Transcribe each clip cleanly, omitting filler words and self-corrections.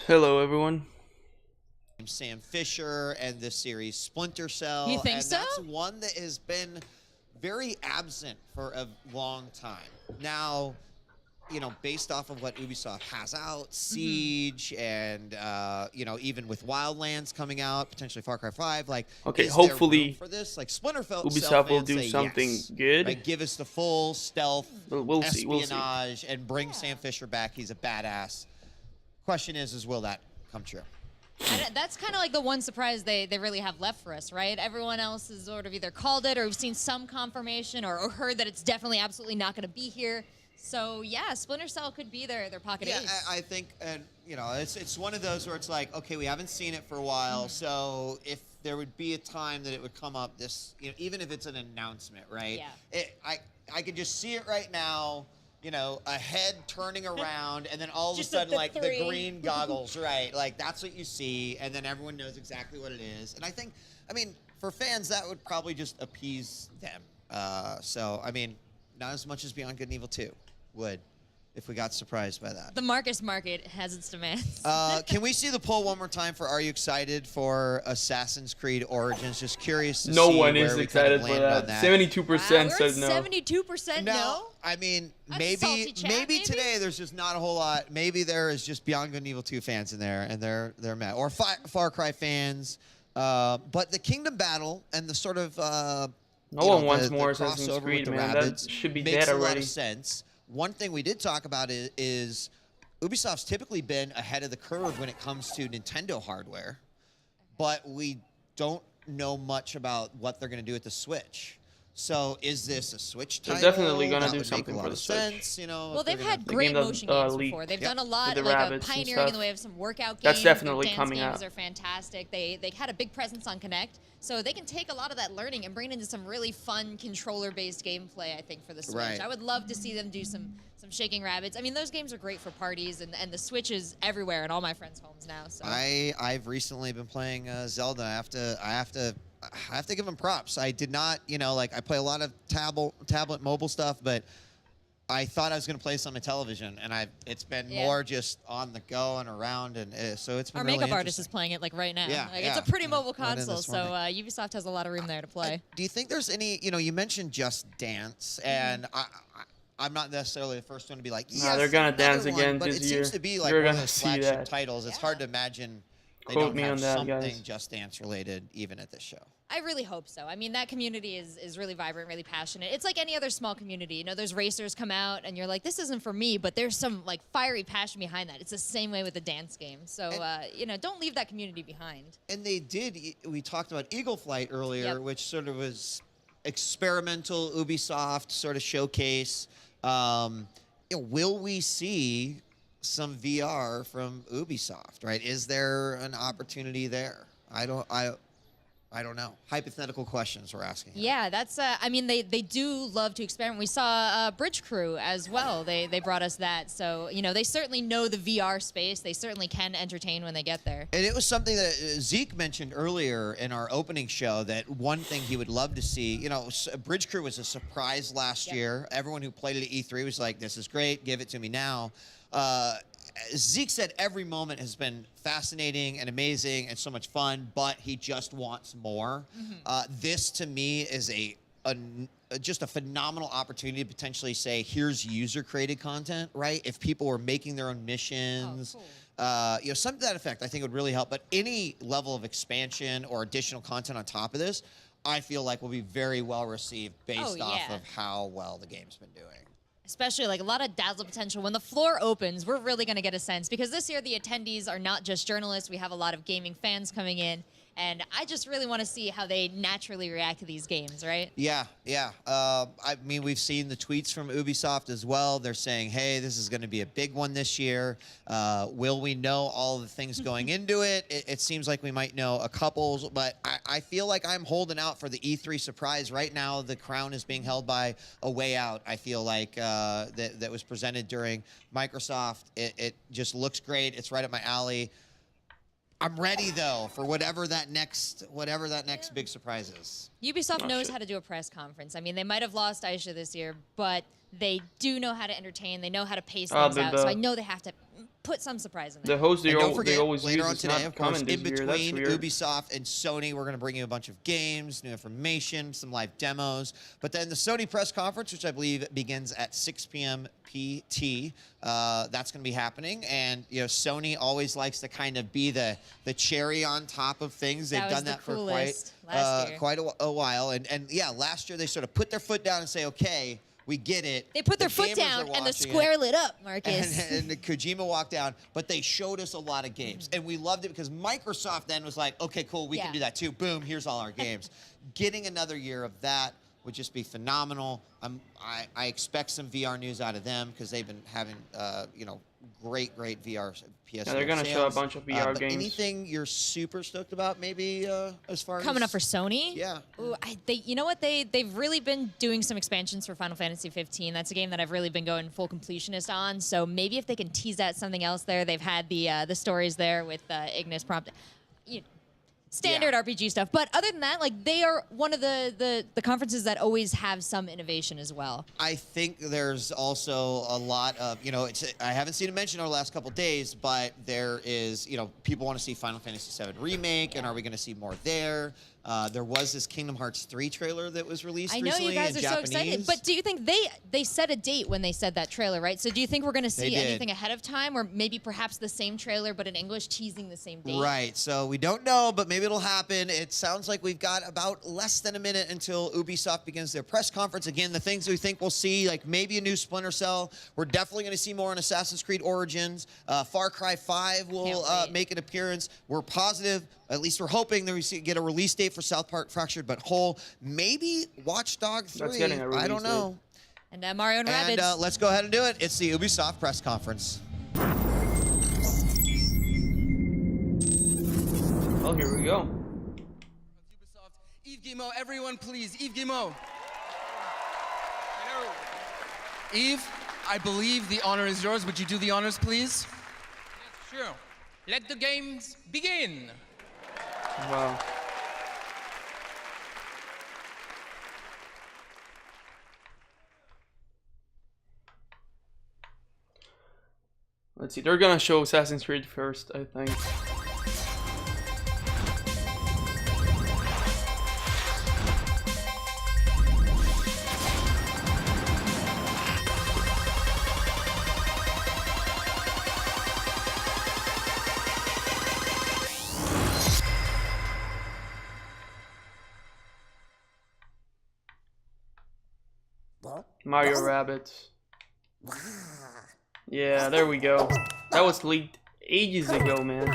Hello, everyone. I'm Sam Fisher, and this series Splinter Cell. You think and so? That's one that has been very absent for a long time. Now, you know, based off of what Ubisoft has out, Siege, and even with Wildlands coming out, potentially Far Cry 5, like, Okay, is there hopefully room for this? Like, Splinter Cell Ubisoft will fans do say something yes. good. Right? Give us the full stealth, We'll see. espionage, and bring Sam Fisher back. He's a badass. Question is will that come true? That's kind of like the one surprise they really have left for us, right? Everyone else has sort of either called it or we've seen some confirmation or heard that it's definitely absolutely not going to be here. So, yeah, Splinter Cell could be their pocket ace. Yeah, I think, and it's one of those where it's like, okay, we haven't seen it for a while, so if there would be a time that it would come up, this, even if it's an announcement, right? Yeah. I could just see it right now. A head turning around, and then all of a Just sudden, the like, the three. green goggles, right? Like, that's what you see, and then everyone knows exactly what it is. And I think, for fans, that would probably just appease them. So, not as much as Beyond Good and Evil 2 would, if we got surprised by that. The Marcus market has its demands. Can we see the poll one more time for Are you excited for Assassin's Creed Origins? Just curious to No see one where is we excited kind of for landed on that. that. 72% We're said no. 72% no? Maybe salty chat, maybe? today there's just not a whole lot. Maybe there is just Beyond Good and Evil 2 fans in there, and they're mad. Or Far Cry fans. But the Kingdom Battle and the sort of No one wants the more Assassin's crossover Creed, with the man. rabbits That should be makes dead a lot already. of sense. One thing we did talk about is Ubisoft's typically been ahead of the curve when it comes to Nintendo hardware, but we don't know much about what they're going to do with the Switch. So is this a Switch title? They're definitely gonna That do would something make a for lot the of Switch. sense, Well, if they've they're had gonna- great game motion that, games leaked before. They've Yep. done a lot, With the like rabbits and pioneering in the stuff. way of some workout games. That's definitely Their dance coming games out. are fantastic. They had a big presence on Connect, so they can take a lot of that learning and bring it into some really fun controller-based gameplay, I think, for the Switch. Right. I would love to see them do some shaking rabbits. Those games are great for parties, and the Switch is everywhere in all my friends' homes now. So I've recently been playing Zelda. I have to give them props. I did not, I play a lot of tablet mobile stuff, but I thought I was going to play some on television, and it's been more just on the go and around, and so it's been our really makeup artist interesting. is playing it like right now. Yeah, It's a pretty mobile Right in console, this so one Ubisoft has a lot of room there to play. Do you think there's any, you mentioned Just Dance, and I'm not necessarily the first one to be like, yes, they're gonna another dance one, again but this it seems year. to be like You're one of gonna those see flagship that. titles. It's hard to imagine they Quote don't me have on that, something guys. Just Dance related even at this show. I really hope so. That community is really vibrant, really passionate. It's like any other small community. There's racers come out, and you're like, this isn't for me, but there's some like fiery passion behind that. It's the same way with the dance game. So, don't leave that community behind. And they did. We talked about Eagle Flight earlier, Yep. which sort of was experimental Ubisoft sort of showcase. Will we see some VR from Ubisoft? Right? Is there an opportunity there? I don't know. Hypothetical questions we're asking. Yeah, that's. They do love to experiment. We saw Bridge Crew as well. They brought us that. So they certainly know the VR space. They certainly can entertain when they get there. And it was something that Zeke mentioned earlier in our opening show, that one thing he would love to see, Bridge Crew was a surprise last year. Everyone who played it at E3 was like, this is great, give it to me now. Zeke said every moment has been fascinating and amazing and so much fun, but he just wants more. This, to me, is just a phenomenal opportunity to potentially say, here's user-created content, right? If people were making their own missions, something to that effect, I think would really help. But any level of expansion or additional content on top of this, I feel like will be very well received based off of how well the game's been doing. Especially like a lot of dazzle potential. When the floor opens, we're really going to get a sense, because this year the attendees are not just journalists. We have a lot of gaming fans coming in, and I just really want to see how they naturally react to these games, right? Yeah. We've seen the tweets from Ubisoft as well. They're saying, hey, this is going to be a big one this year. Will we know all the things going into it? It seems like we might know a couple, but I feel like I'm holding out for the E3 surprise. Right now, the crown is being held by A Way Out. I feel like that was presented during Microsoft. It just looks great. It's right up my alley. I'm ready though for whatever that next big surprise is. Ubisoft knows how to do a press conference. They might have lost Aisha this year, but they do know how to entertain. They know how to pace things out. So I know they have to put some surprise in The there. host they, And don't they forget, always later use on is today, not of course, coming this in year. That's between weird. Ubisoft and Sony, we're going to bring you a bunch of games, new information, some live demos. But then the Sony press conference, which I believe begins at 6 p.m. PT, that's going to be happening. And you know, Sony always likes to kind of be the cherry on top of things. They've done that for quite a while. And yeah, last year they sort of put their foot down and say, okay, we get it. They put their The foot gamers down are and the watching square it. lit up, Marcus. And Kojima walked down, but they showed us a lot of games. And we loved it because Microsoft then was like, okay, cool, we can do that too. Boom, here's all our games. Getting another year of that would just be phenomenal. I expect some VR news out of them because they've been having, you know, great VR PS. Yeah, they're gonna show a bunch of VR but games. anything you're super stoked about, maybe as far Coming as up for Sony? Yeah. Ooh, you know what? They've really been doing some expansions for Final Fantasy 15. That's a game that I've really been going full completionist on. So maybe if they can tease out something else there, they've had the stories there with Ignis prompt. Standard RPG stuff. But other than that, like, they are one of the conferences that always have some innovation as well. I think there's also a lot of, you know, I haven't seen it mentioned over the last couple of days, but there is, you know, people want to see Final Fantasy VII Remake, and are we going to see more there? There was this Kingdom Hearts 3 trailer that was released recently in Japanese. I know you guys are so excited, but do you think they set a date when they said that trailer, right? So do you think we're going to see anything ahead of time, or maybe perhaps the same trailer but in English teasing the same date? Right, so we don't know, but maybe it'll happen. It sounds like we've got about less than a minute until Ubisoft begins their press conference. Again, the things we think we'll see, like maybe a new Splinter Cell. We're definitely going to see more on Assassin's Creed Origins. Far Cry 5 will make an appearance. We're positive, at least we're hoping that we get a release date for South Park Fractured But Whole. Maybe Watch Dogs 3. That's getting a release I don't know. And Mario and Rabbids. And let's go ahead and do it. It's the Ubisoft press conference. Well, here we go. Ubisoft, Yves Guillemot, everyone please, Yves Guillemot. Hello. Yves, I believe the honor is yours. Would you do the honors, please? Yes, sure. Let the games begin. Wow. Let's see, they're gonna show Assassin's Creed first, I think. Mario Rabbids. Yeah, there we go. That was leaked ages ago, man.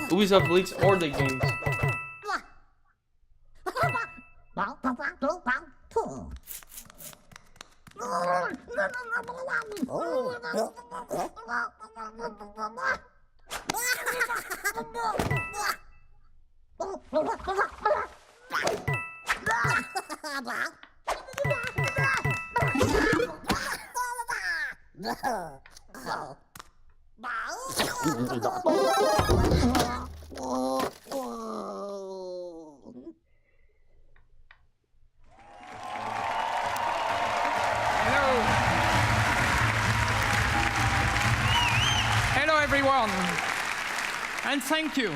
Ubisoft leaks all the games. Hello, everyone, and thank you.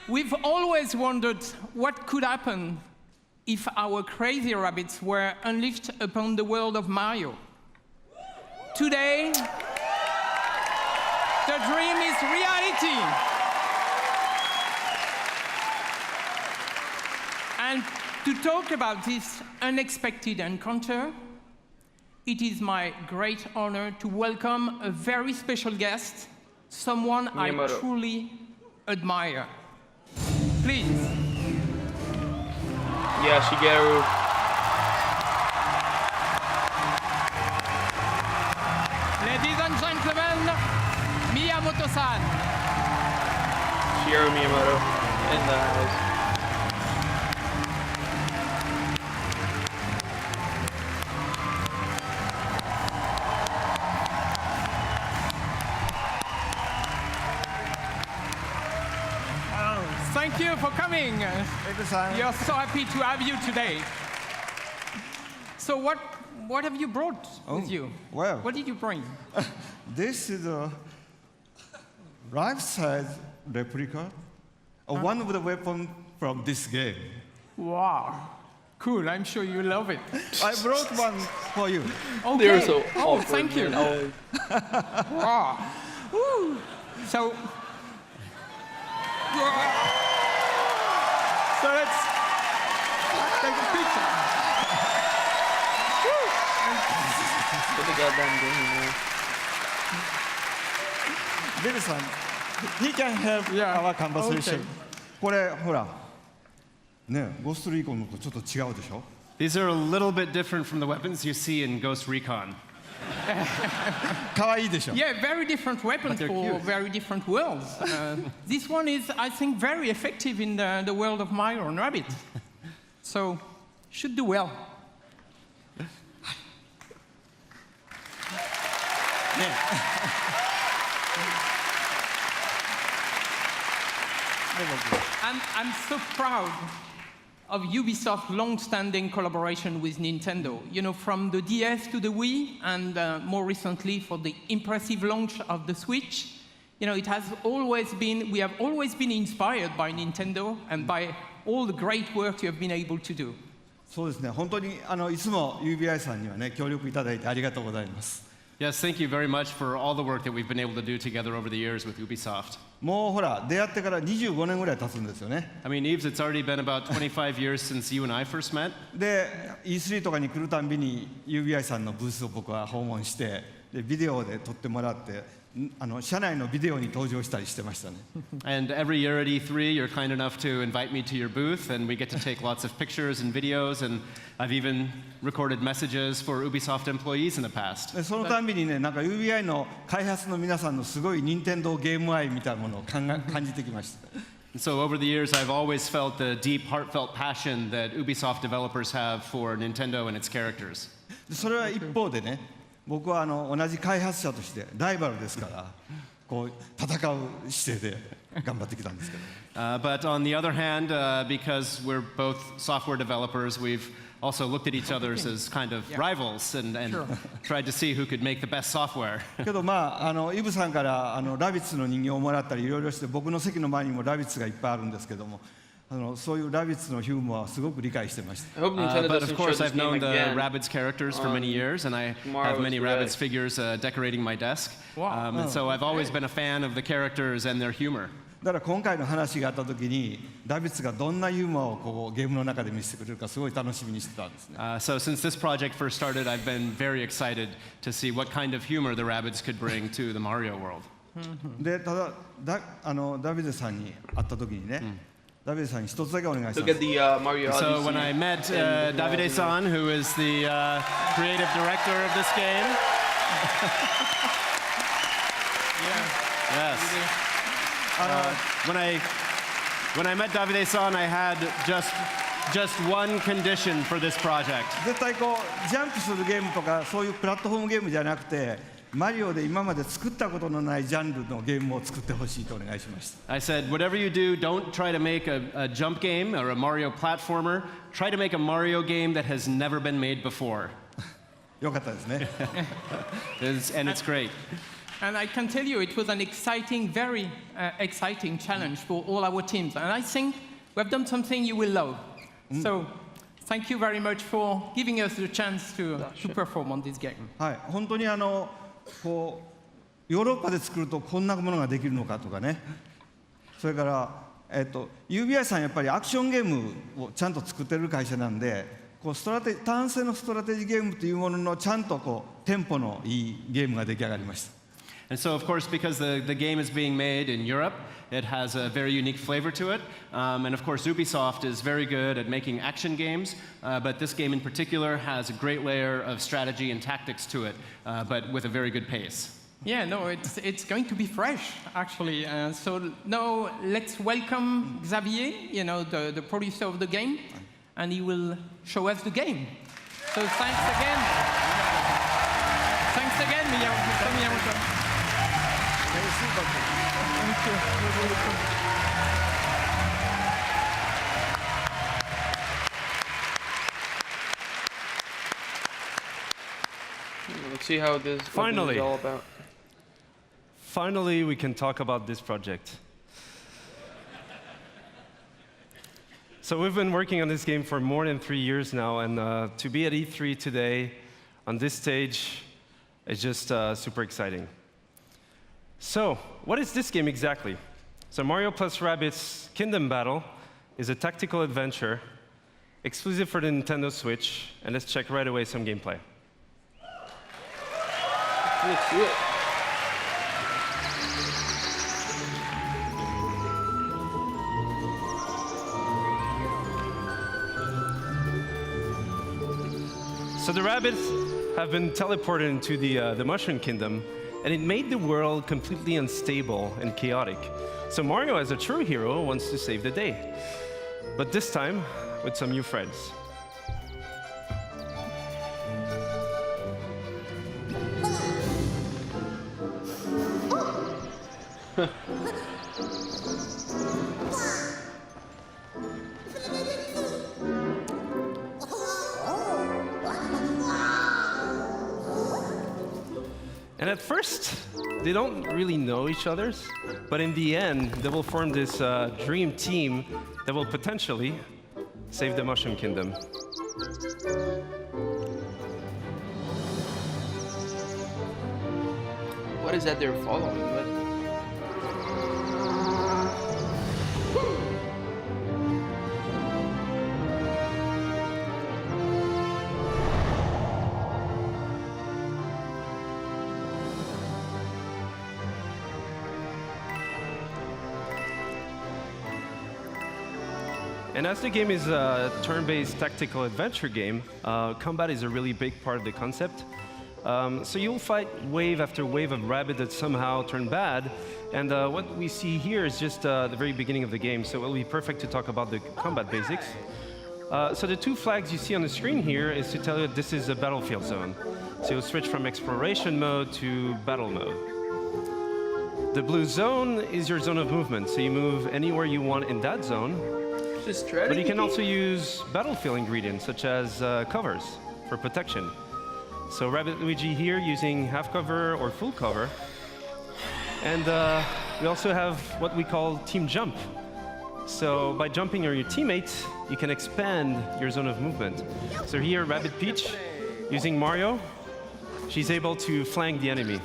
We've always wondered what could happen if our crazy rabbits were unleashed upon the world of Mario. Today, the dream is reality. And to talk about this unexpected encounter, it is my great honor to welcome a very special guest, someone Miyamoto. I truly admire. Please. Yeah, Shigeru. Ladies and gentlemen, Miyamoto-san. Shigeru Miyamoto in the house. Thank you for coming. We are so happy to have you today. So what have you brought with you? Well, What did you bring? this is a life-size replica of one of the weapons from this game. Wow. Cool. I'm sure you love it. I brought one for you. Okay. They were so oh, awkward, thank you. man. Wow. Woo. So. So let's take a picture. Put the goddamn game, man. Bill-san, he can help Yeah, our conversation. okay. これほら、ね、ゴーストリーコンのとちょっと違うでしょ These are a little bit different from the weapons you see in Ghost Recon. 可愛いでしょ Yeah, very different weapons they're for cute. very different worlds. This one is, I think, very effective in the world of Mario and Rabbit. So, should do well. And I'm so proud of Ubisoft's long-standing collaboration with Nintendo. You know, from the DS to the Wii, and more recently for the impressive launch of the Switch. You know, it has always been, we have always been inspired by Nintendo and by all the great work you have been able to do. そうですね、本当にいつも UBI さんにはね、協力いただいてありがとうございます。 Yes, thank you very much for all the work that we've been able to do together over the years with Ubisoft. もうほら、出会ってから25年ぐらい経つんですよね。 I mean, Yves, it's already been about 25 years since you and I first met. で、E3 とかに来るたんびに UBI さんのブースを僕は訪問して、でビデオで撮ってもらって、社内のビデオに登場したりしてましたね。And every year at E3, you're kind enough to invite me to your booth, and we get to take lots of pictures and videos, and I've even recorded messages for Ubisoft employees in the past. でそのたんびにね、なんか UBI の開発の皆さんのすごい任天堂ゲーム愛みたいなものを感じてきました。And so over the years, I've always felt the deep, heartfelt passion that Ubisoft developers have for Nintendo and its characters. でそれは一方でね、僕は同じ開発者としてライバルですから、こう戦う姿勢で頑張ってきたんですけど。But on the other hand, because we're both software developers, we've also looked at each other as kind of rivals and tried to see who could make the best software. けどまあイブさんからラビッツの人形をもらったりいろいろして、僕の席の前にもラビッツがいっぱいあるんですけども、そういうラビッツのヒューモアはすごく理解してました。 I hope Nintendo But of doesn't show course, this I've game known the again. Rabbids characters for many years, and I Tomorrow's have many Direct. Rabbids figures decorating my desk. Wow. And so I've always been a fan of the characters and their humor. だから今回の話があった時にラビッツがどんなユーモアをこうゲームの中で見せてくれるかすごい楽しみにしてたんですね。 So since this project first started, I've been very excited to see what kind of humor the Rabbids could bring to the Mario world. でただダビデさんに会った時にね、ダビデさんに一つだけお願いしたん Look で at す。 the Mario So Odyssey. when I met and Davide-san, who is the creative director of this game, yes. When I met Davide-san, I had just one condition for this project. 絶対こうジャンプするゲームとかそういうプラットフォームゲームじゃなくて、マリオで今まで作ったことのないジャンルのゲームを作ってほしいとお願いしました。 I said, whatever you do, don't try to make a jump game or a Mario platformer. Try to make a Mario game that has never been made before. よかったですね。 And it's great. And I can tell you, it was an exciting, very exciting challenge for all our teams. And I think we've done something you will love. So, thank you very much for giving us the chance to perform on this game. はい、本当にこうヨーロッパで作るとこんなものができるのかとかね。それからUBI さんやっぱりアクションゲームをちゃんと作ってる会社なんで、こう単性のストラテジーゲームというもののちゃんとこうテンポのいいゲームが出来上がりました。 And so, of course, because the game is being made in Europe, it has a very unique flavor to it. And of course, Ubisoft is very good at making action games, but this game in particular has a great layer of strategy and tactics to it, but with a very good pace. Yeah, no, it's going to be fresh, actually. So now let's welcome Xavier, you know, the producer of the game, and he will show us the game. So thanks again. Thanks again, Miyamoto. Thank you. You're welcome. Let's see how this what this is all about. Finally, we can talk about this project. So we've been working on this game for more than 3 years now, and to be at E3 today on this stage is just super exciting. So, what is this game exactly? So Mario plus Rabbids Kingdom Battle is a tactical adventure exclusive for the Nintendo Switch, and let's check right away some gameplay. Let's do it. So the rabbits have been teleported into the Mushroom Kingdom, and it made the world completely unstable and chaotic. So Mario, as a true hero, wants to save the day. But this time, with some new friends. And at first, they don't really know each other, but in the end, they will form this dream team that will potentially save the Mushroom Kingdom. What is that they're following? What? And as the game is a turn-based tactical adventure game, combat is a really big part of the concept. So you'll fight wave after wave of rabbit that somehow turn bad, and what we see here is just the very beginning of the game, so it will be perfect to talk about the combat basics. So the two flags you see on the screen here is to tell you that this is a battlefield zone. So you'll switch from exploration mode to battle mode. The blue zone is your zone of movement, so you move anywhere you want in that zone. But you can also use battlefield ingredients, such as covers for protection. So Rabbid Luigi here using half cover or full cover. And we also have what we call team jump. So by jumping on your teammates, you can expand your zone of movement. So here, Rabbid Peach, using Mario, she's able to flank the enemy.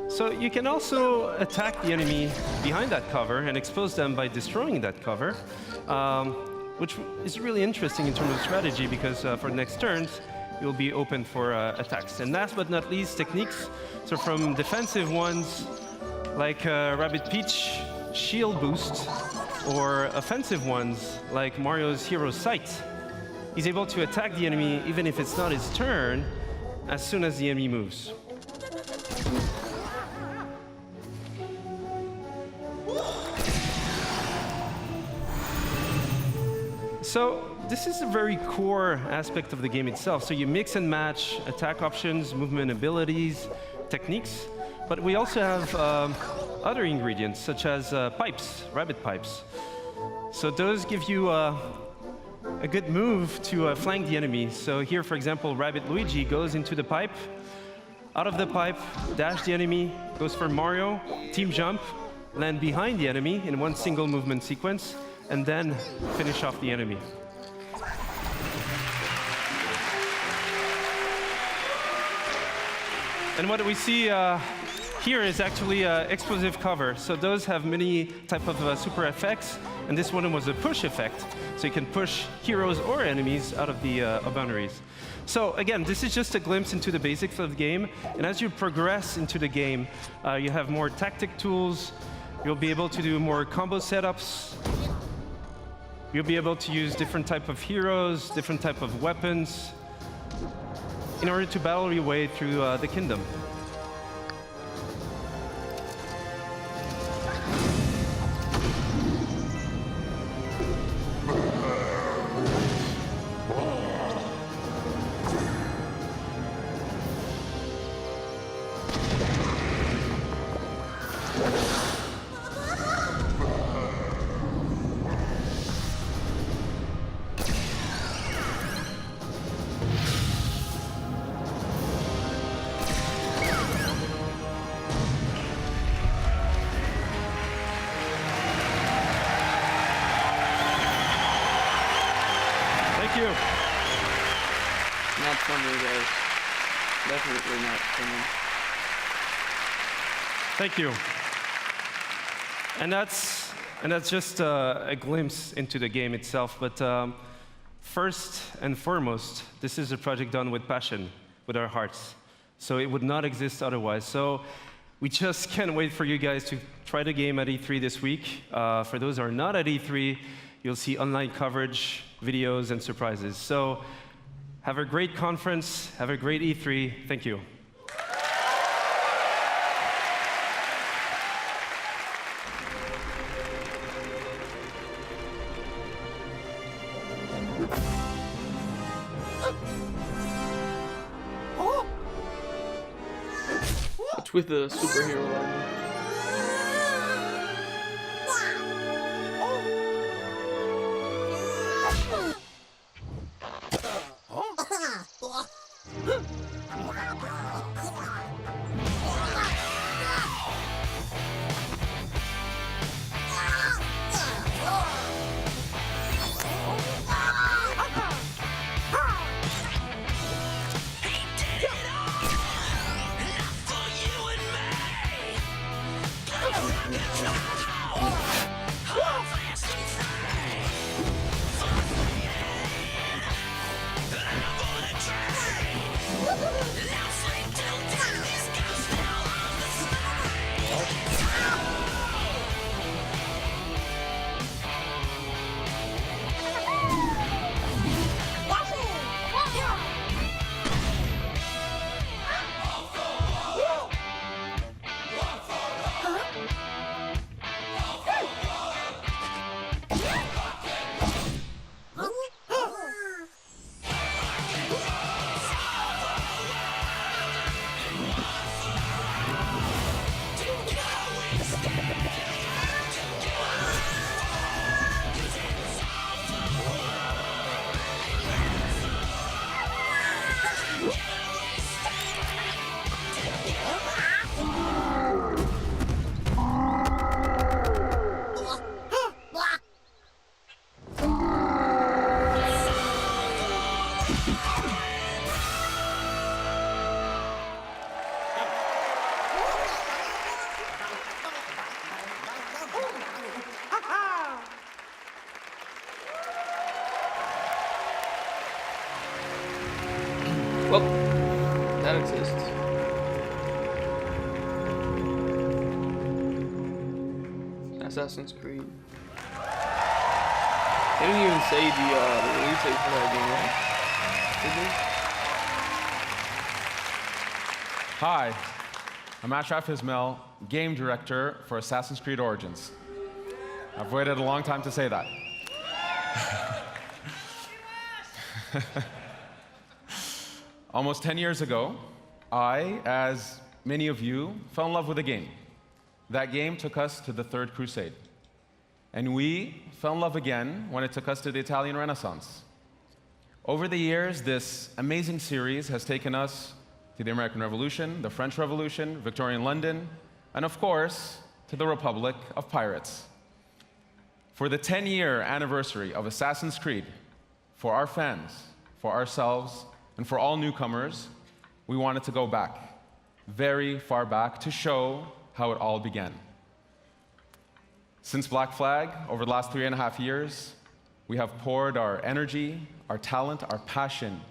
So you can also attack the enemy behind that cover and expose them by destroying that cover, which is really interesting in terms of strategy because for the next turns, you'll be open for attacks. And last but not least, techniques. So from defensive ones like Rabbid Peach shield boost, or offensive ones like Mario's Hero Sight. He's able to attack the enemy even if it's not his turn as soon as the enemy moves. So this is a very core aspect of the game itself. So you mix and match attack options, movement abilities, techniques, but we also have other ingredients such as pipes, rabbit pipes. So those give you a good move to flank the enemy. So here, for example, Rabbid Luigi goes into the pipe, out of the pipe, dash the enemy, goes for Mario, team jump, land behind the enemy in one single movement sequence, and then finish off the enemy. And what we see here is actually explosive cover. So those have many type of super effects, and this one was a push effect. So you can push heroes or enemies out of the boundaries. So again, this is just a glimpse into the basics of the game. And as you progress into the game, you have more tactic tools. You'll be able to do more combo setups. You'll be able to use different type of heroes, different type of weapons in order to battle your way through the kingdom. you. Not funny, guys. Definitely not funny. Thank you. And that's just a glimpse into the game itself. But first and foremost, this is a project done with passion, with our hearts. So it would not exist otherwise. So we just can't wait for you guys to try the game at E3 this week. For those who are not at E3, you'll see online coverage, videos, and surprises. So have a great conference. Have a great E3. Thank you. It's with the superhero line. Well, that exists. Assassin's Creed. They didn't even say the release date for that game, right? Did they? Hi, I'm Ashraf Ismail, game director for Assassin's Creed Origins. I've waited a long time to say that. Almost 10 years ago, I, as many of you, fell in love with a game. That game took us to the Third Crusade. And we fell in love again when it took us to the Italian Renaissance. Over the years, this amazing series has taken us to the American Revolution, the French Revolution, Victorian London, and of course, to the Republic of Pirates. For the 10-year anniversary of Assassin's Creed, for our fans, for ourselves, and for all newcomers, we wanted to go back, very far back, to show how it all began. Since Black Flag, over the last 3.5 years, we have poured our energy, our talent, our passion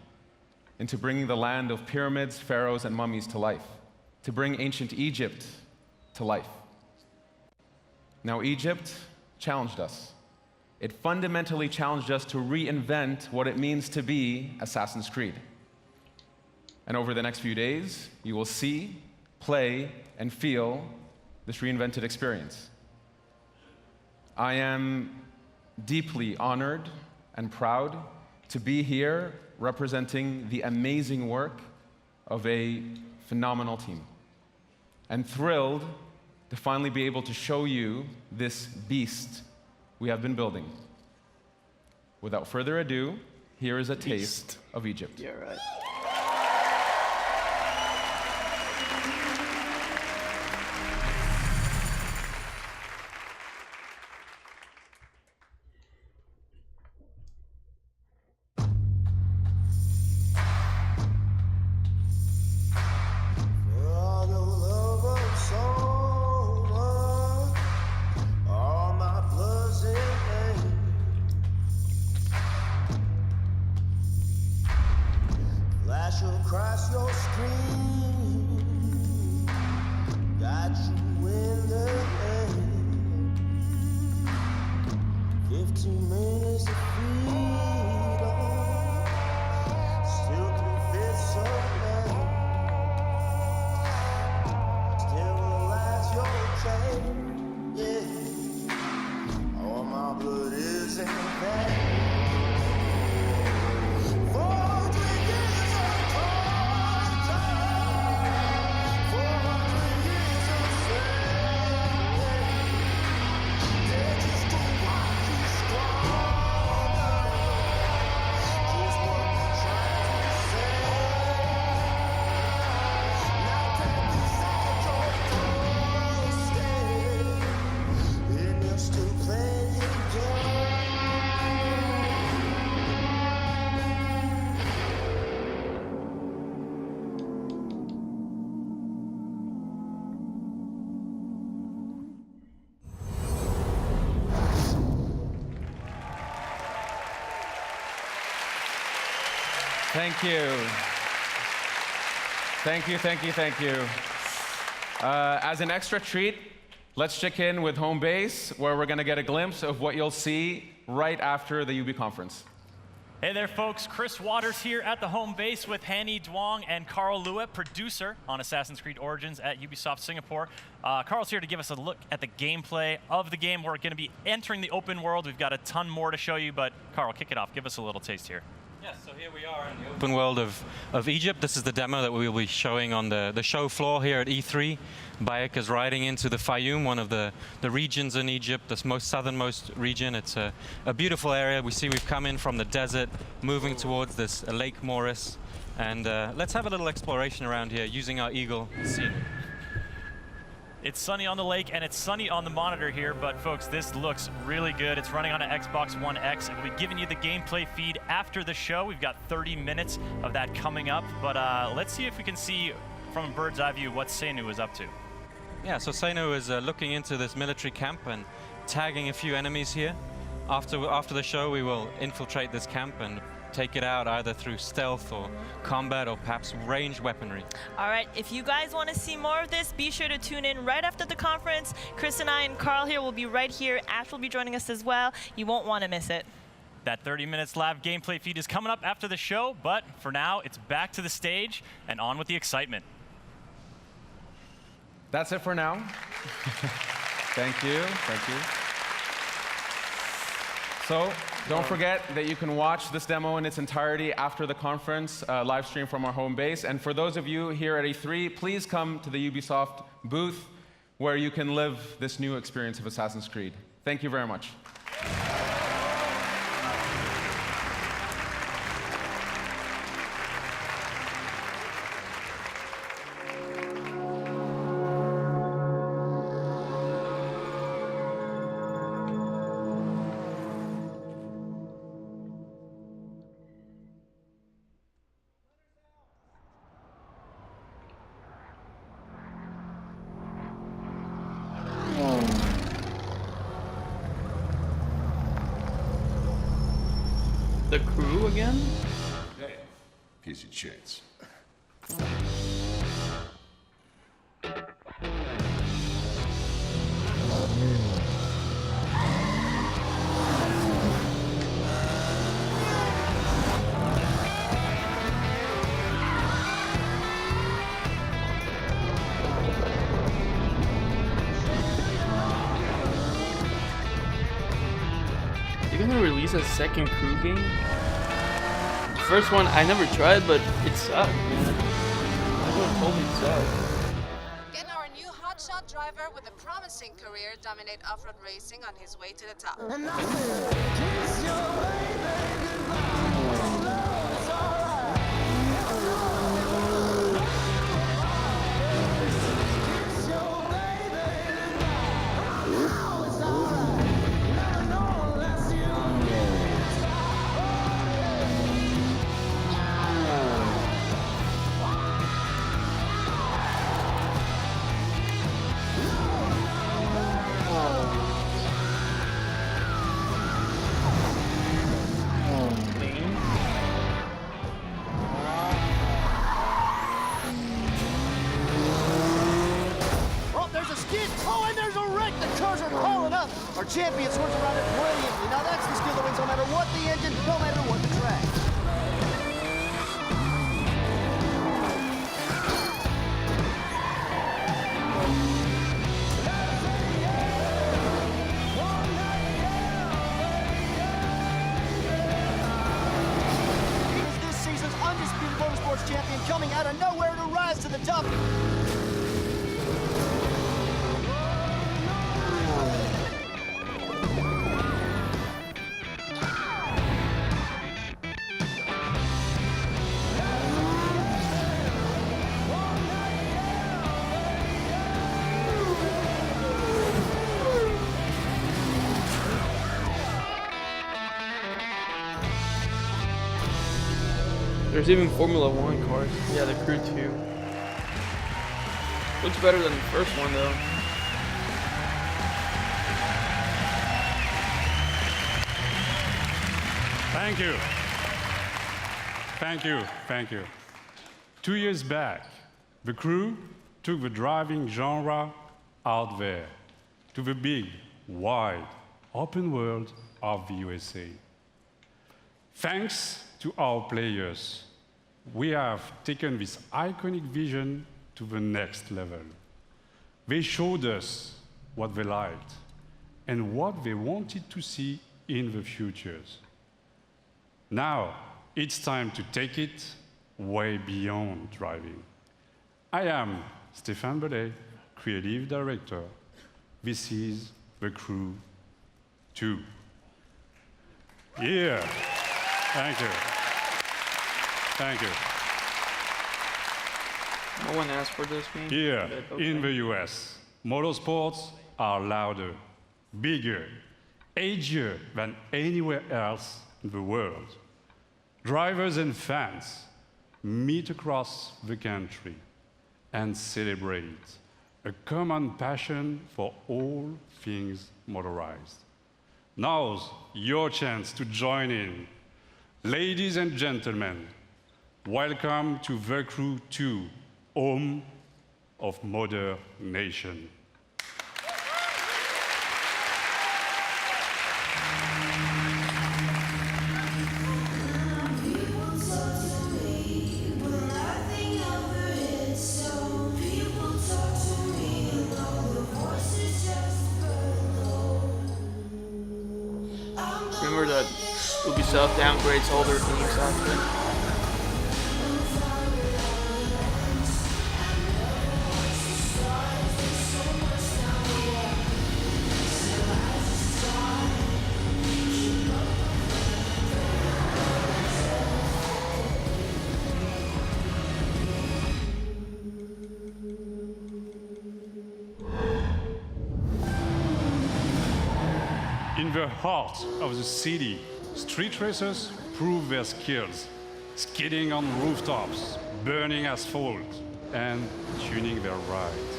into bringing the land of pyramids, pharaohs, and mummies to life, to bring ancient Egypt to life. Now, Egypt challenged us. It fundamentally challenged us to reinvent what it means to be Assassin's Creed. And over the next few days, you will see, play, and feel this reinvented experience. I am deeply honored and proud to be here representing the amazing work of a phenomenal team, and thrilled to finally be able to show you this beast we have been building. Without further ado, here is a taste of Egypt. Yeah, right. Thank you. Thank you, thank you, thank you. As an extra treat, let's check in with home base, where we're going to get a glimpse of what you'll see right after the UB conference. Hey there, folks. Chris Waters here at the home base with Hanny Duong and Carl Luet, producer on Assassin's Creed Origins at Ubisoft Singapore. Carl's here to give us a look at the gameplay of the game. We're going to be entering the open world. We've got a ton more to show you, but Carl, kick it off. Give us a little taste here. Yes, so here we are in the open world of Egypt. This is the demo that we will be showing on the show floor here at E3. Bayek is riding into the Fayum, one of the regions in Egypt, the most southernmost region. It's a beautiful area. We see we've come in from the desert, moving towards this Lake Moris. And let's have a little exploration around here using our Eagle scene. It's sunny on the lake and it's sunny on the monitor here, but folks, this looks really good. It's running on an Xbox One X, and we'll be giving you the gameplay feed after the show. We've got 30 minutes of that coming up, but let's see if we can see from a bird's eye view what Seinu is up to. Yeah, so Seinu is looking into this military camp and tagging a few enemies here. After the show, we will infiltrate this camp and take it out either through stealth or combat or perhaps ranged weaponry. All right, if you guys want to see more of this, be sure to tune in right after the conference. Chris and I and Carl here will be right here. Ash will be joining us as well. You won't want to miss it. That 30 minutes live gameplay feed is coming up after the show, but for now, it's back to the stage and on with the excitement. That's it for now. Thank you, thank you. So don't forget that you can watch this demo in its entirety after the conference, live stream from our home base. And for those of you here at E3, please come to the Ubisoft booth where you can live this new experience of Assassin's Creed. Thank you very much. The crew again? Hey, piece of chance. They're gonna release a second crew game? The first one I never tried, but it sucked, man. Everyone told me it sucked. Get our new hotshot driver with a promising career dominate off-road racing on his way to the top. Our champion swerves around it brilliantly. Now that's the skill that wins no matter what the engine, no matter what the track. He's this season's undisputed motorsports champion, coming out of nowhere to rise to the top. There's even Formula 1 cars. Yeah, the Crew 2. Looks better than the first one, though. Thank you. Thank you, thank you. 2 years back, the crew took the driving genre out there to the big, wide, open world of the USA. Thanks to our players, we have taken this iconic vision to the next level. They showed us what they liked and what they wanted to see in the futures. Now, it's time to take it way beyond driving. I am Stéphane Bellet, Creative Director. This is The Crew 2. Yeah, thank you. Thank you. No one asked for this game? Here, But okay. in the US, motorsports are louder, bigger, edgier than anywhere else in the world. Drivers and fans meet across the country and celebrate a common passion for all things motorized. Now's your chance to join in. Ladies and gentlemen, welcome to The Crew 2, home of Motor Nation. Remember that Ubisoft downgrades all their games often? In the heart of the city, street racers prove their skills, skidding on rooftops, burning asphalt, and tuning their rides.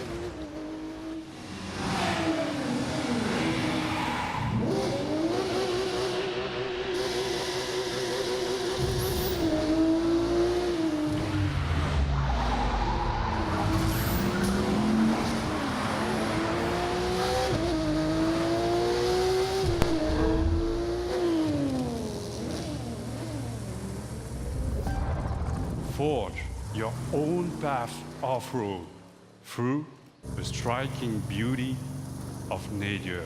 Forge your own path off-road through the striking beauty of nature.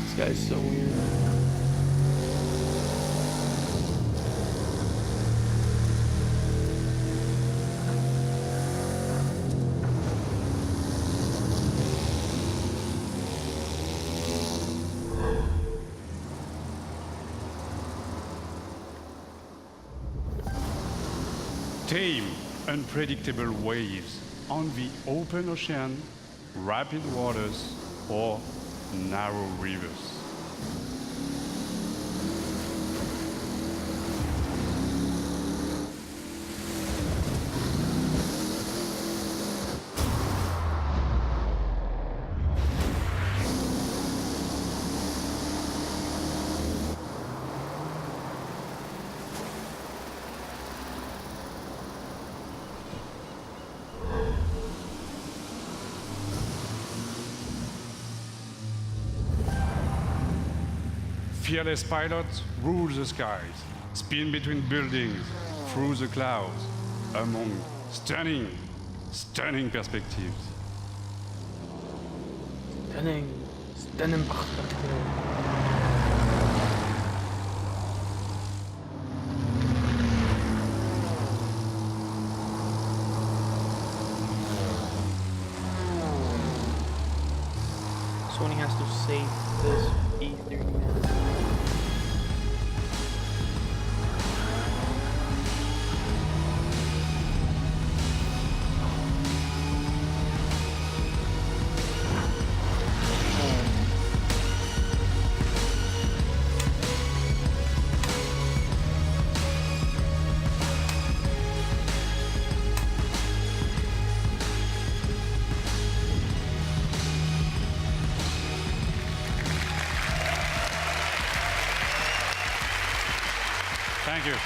This guy's so weird. Tame, unpredictable waves on the open ocean, rapid waters, or narrow rivers. Fearless pilots rule the skies, spin between buildings, through the clouds, among stunning perspectives. Stunning Sony has to save this E3 man. Thank you.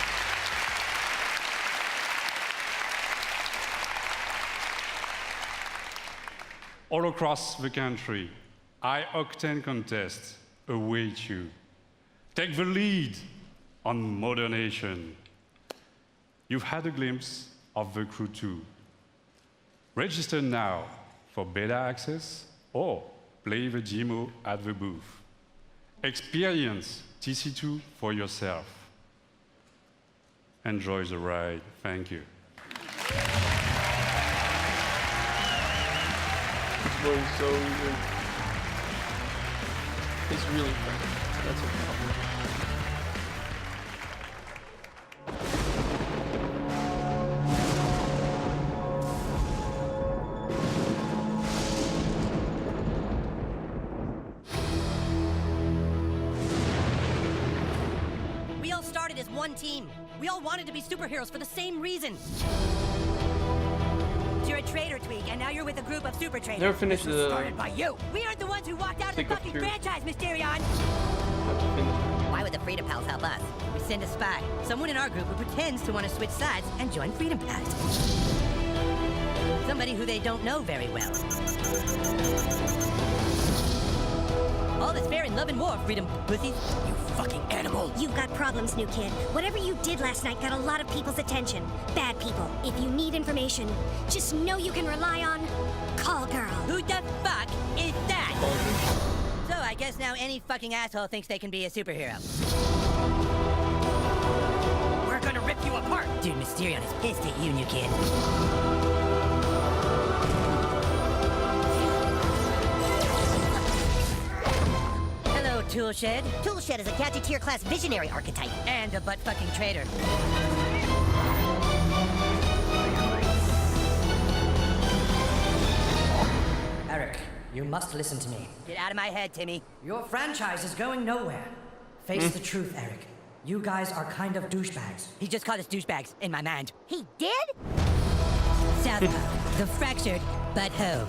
All across the country, high-octane contests await you. Take the lead on modernation. You've had a glimpse of the Crew 2. Register now for beta access or play the demo at the booth. Experience TC2 for yourself. Enjoy the ride. Thank you. This boy is so good. It's really fun. That's a problem. We all started as one team. We all wanted to be superheroes for the same reason. You're a traitor, Tweak, and now you're with a group of super traitors. Never finished This was the started by you. We aren't the ones who walked out of the Stick of fucking Truth. franchise, Mysterion. Why would the Freedom Pals help us? We send a spy, someone in our group who pretends to want to switch sides and join Freedom Pals. Somebody who they don't know very well. All is fair in love and war, Freedom Pussies. You fucking animal. You've got problems, new kid. Whatever you did last night got a lot of people's attention. Bad people. If you need information, just know you can rely on Call Girl. Who the fuck is that? So I guess now any fucking asshole thinks they can be a superhero. We're gonna rip you apart. Dude, Mysterion is pissed at you, new kid. Hello, Toolshed. Toolshed is a gadgeteer class visionary archetype. And a butt-fucking traitor. Eric, you must listen to me. Get out of my head, Timmy. Your franchise is going nowhere. Face the truth, Eric. You guys are kind of douchebags. He just called us douchebags in my mind. He did? Southpaw, the fractured but whole.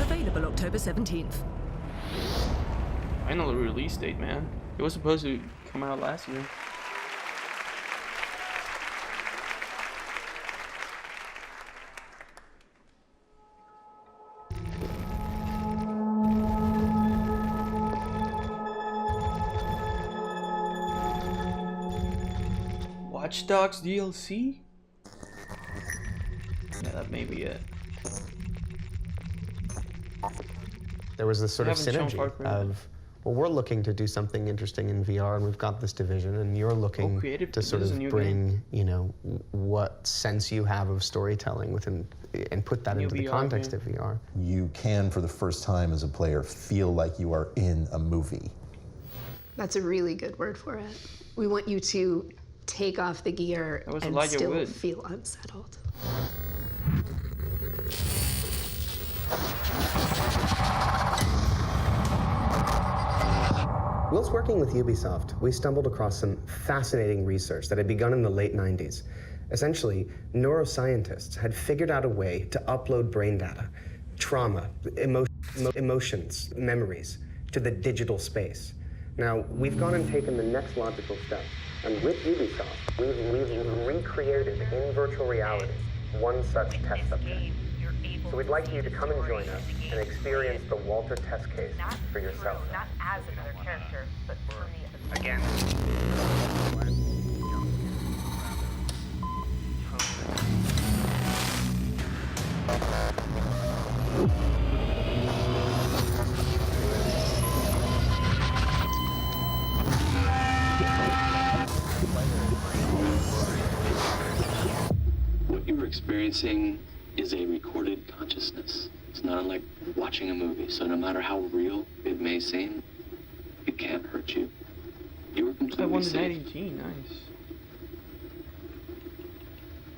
Available October 17th. Final release date, man. It was supposed to come out last year. Watch Dogs DLC? Yeah, that may be it. There was this sort of They haven't shown Far synergy Cry. of, well, we're looking to do something interesting in VR, and we've got this division, and you're looking creative, to sort this is of a new bring, you know, what sense you have of storytelling within, and put that New into the VR context game. of VR. You can, for the first time as a player, feel like you are in a movie. That's a really good word for it. We want you to take off the gear That was and Elijah still Wood. feel unsettled. Whilst working with Ubisoft, we stumbled across some fascinating research that had begun in the late 90s. Essentially, neuroscientists had figured out a way to upload brain data, trauma, emotions, memories, to the digital space. Now, we've gone and taken the next logical step, and with Ubisoft, we've recreated in virtual reality one such test subject. So we'd like you to come and join us and experience the Walter test case for yourself. Not as another character, but for me. Again. What you're experiencing is a recorded consciousness. It's not unlike watching a movie, so no matter how real it may seem, it can't hurt you. You were I completely won the safe. 90G, nice.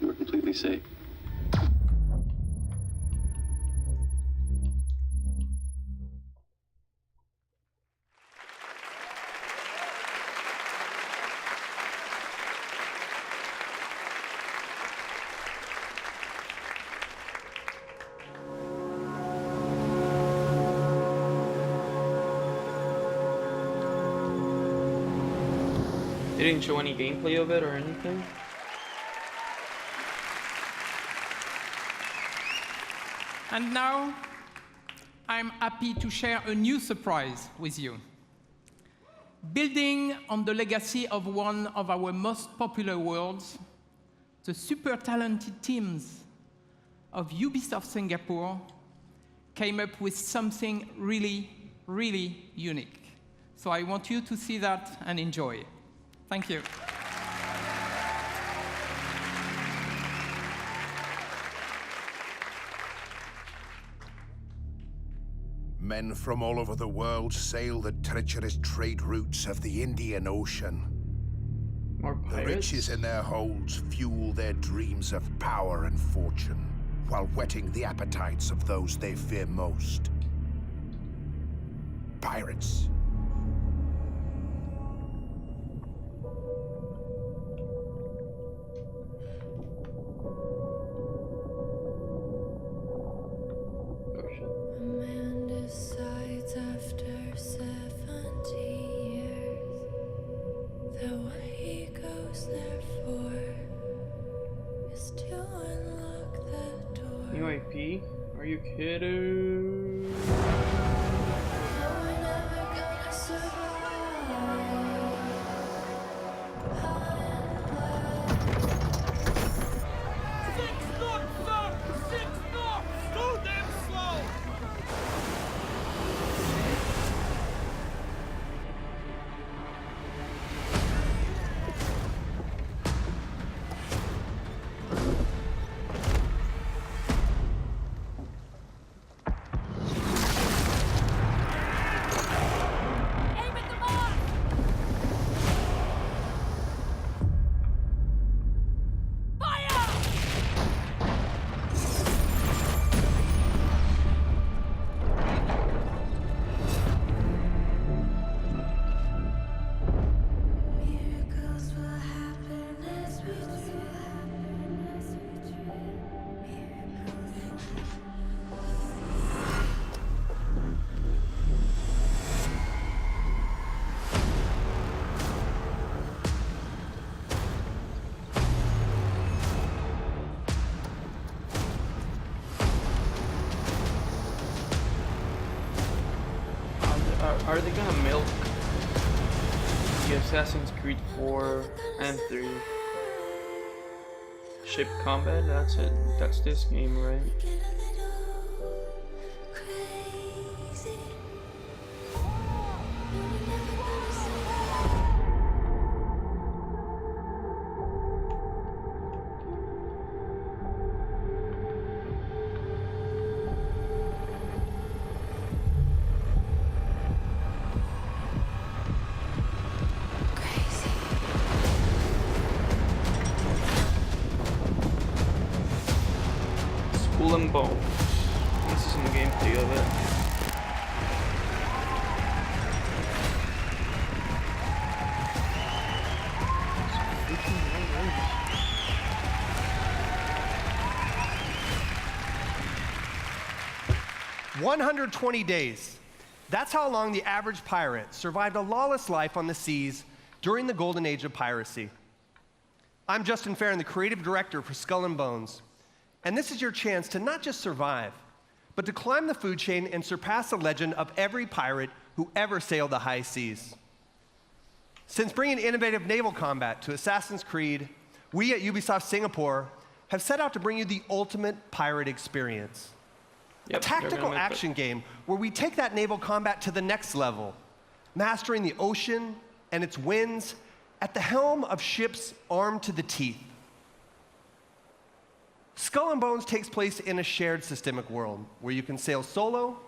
You were completely safe. They didn't show any gameplay of it or anything? And now, I'm happy to share a new surprise with you. Building on the legacy of one of our most popular worlds, the super talented teams of Ubisoft Singapore came up with something really, really unique. So I want you to see that and enjoy. Thank you. Men from all over the world sail the treacherous trade routes of the Indian Ocean. More The pirates? riches in their holds fuel their dreams of power and fortune, while whetting the appetites of those they fear most. Pirates. Decides after 70 years that what he goes there for is to unlock the door. New IP? Are you kidding? We're never gonna survive. Six knots, sir! 6 knots! So damn slow! Miracles will happen as we Are they gonna milk the Assassin's Creed 4 and 3 ship combat? That's it. That's this game, right? Skull and Bones. This is some gameplay of it. Freaking long range. "120 days. That's how long the average pirate survived a lawless life on the seas during the golden age of piracy. I'm Justin Farron, the creative director for Skull and Bones. And this is your chance to not just survive, but to climb the food chain and surpass the legend of every pirate who ever sailed the high seas. Since bringing innovative naval combat to Assassin's Creed, we at Ubisoft Singapore have set out to bring you the ultimate pirate experience. Yep, a tactical action game where we take that naval combat to the next level, mastering the ocean and its winds at the helm of ships armed to the teeth. Skull and Bones takes place in a shared systemic world where you can sail solo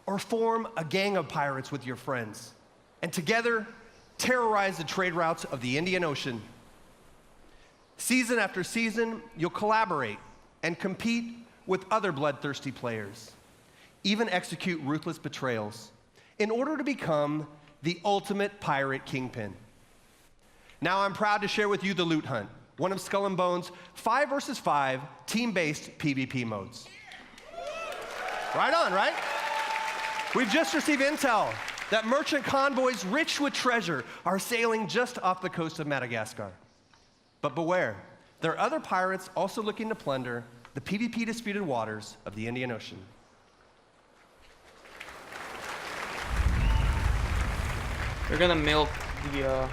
or form a gang of pirates with your friends, and together terrorize the trade routes of the Indian Ocean. Season after season, you'll collaborate and compete with other bloodthirsty players, even execute ruthless betrayals in order to become the ultimate pirate kingpin. Now I'm proud to share with you the Loot Hunt, one of Skull and Bones' 5 versus 5 team-based PvP modes. Right on, right? We've just received intel that merchant convoys rich with treasure are sailing just off the coast of Madagascar. But beware, there are other pirates also looking to plunder the PvP-disputed waters of the Indian Ocean. They're gonna milk the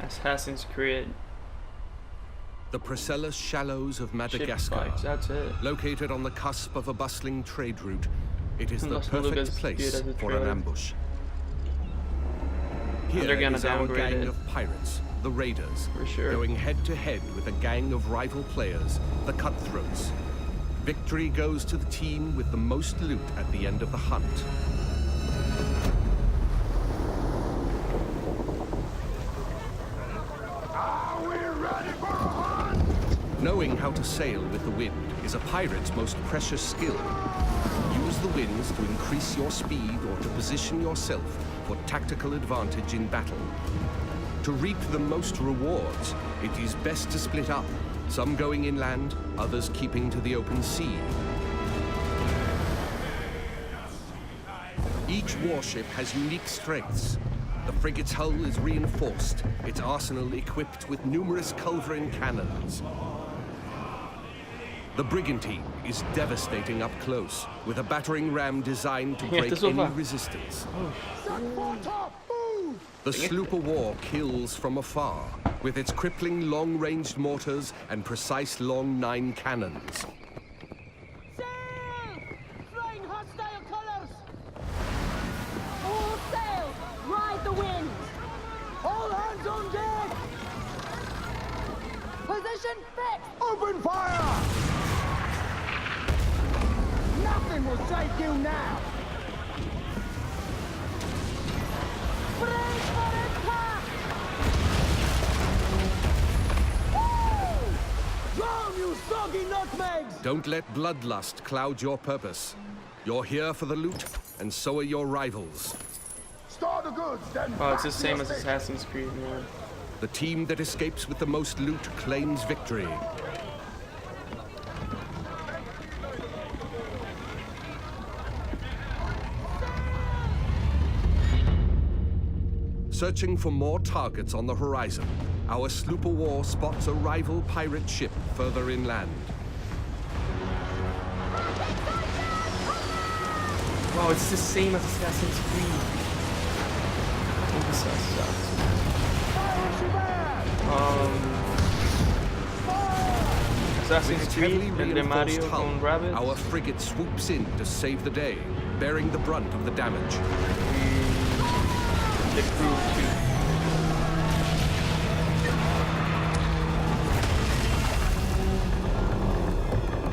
Assassin's Creed. The Priscilla Shallows of Madagascar, Fights, that's it. located on the cusp of a bustling trade route, it is the Las perfect Molucas place viewed as a for an trailer. ambush. And they're Here gonna is our downgrade gang it. of pirates, the Raiders, For sure. going head-to-head with a gang of rival players, the Cutthroats. Victory goes to the team with the most loot at the end of the hunt. Are we ready for a hunt? Knowing how to sail with the wind is a pirate's most precious skill. Use the winds to increase your speed or to position yourself for tactical advantage in battle. To reap the most rewards, it is best to split up, some going inland, others keeping to the open sea. Each warship has unique strengths. The frigate's hull is reinforced, its arsenal equipped with numerous culverin cannons. The Brigantine is devastating up close, with a battering ram designed to break any resistance. The sloop of war kills from afar, with its crippling long-ranged mortars and precise long 9 cannons. Flying hostile colors! All sail! Ride the wind! All hands on deck! Position fixed! Open fire! Nothing will save you now! Brace for impact! Drown, you soggy nutmegs! Don't let bloodlust cloud your purpose. You're here for the loot, and so are your rivals. Store the goods, then Oh, it's the back to same your as station. Assassin's Creed, man. The team that escapes with the most loot claims victory. Searching for more targets on the horizon, our sloop of war spots a rival pirate ship further inland. Wow, it's the same as Assassin's Creed. Ubisoft sucks. Assassin's With its Creed heavily and the reinforced Mario hull, on Rabbit. our frigate swoops in to save the day, bearing the brunt of the damage. The crew too.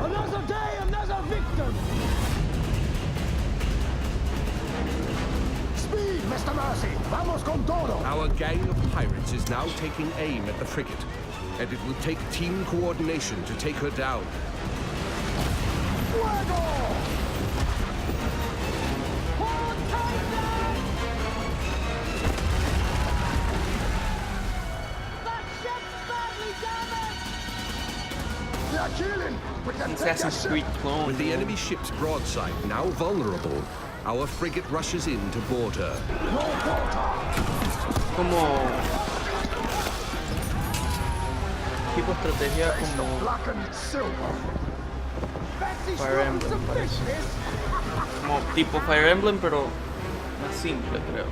Another day, another victim! Speed, Mr. Mercy! Vamos con todo! Our gang of pirates is now taking aim at the frigate, and it will take team coordination to take her down. They are killing! We can take their Assassin's ship. Creed clone. With the enemy ship's broadside now vulnerable, our frigate rushes in to board her. Como tipo estrategia como Black and silver. Fire Emblem, parece. Como tipo Fire Emblem, pero más simple, creo.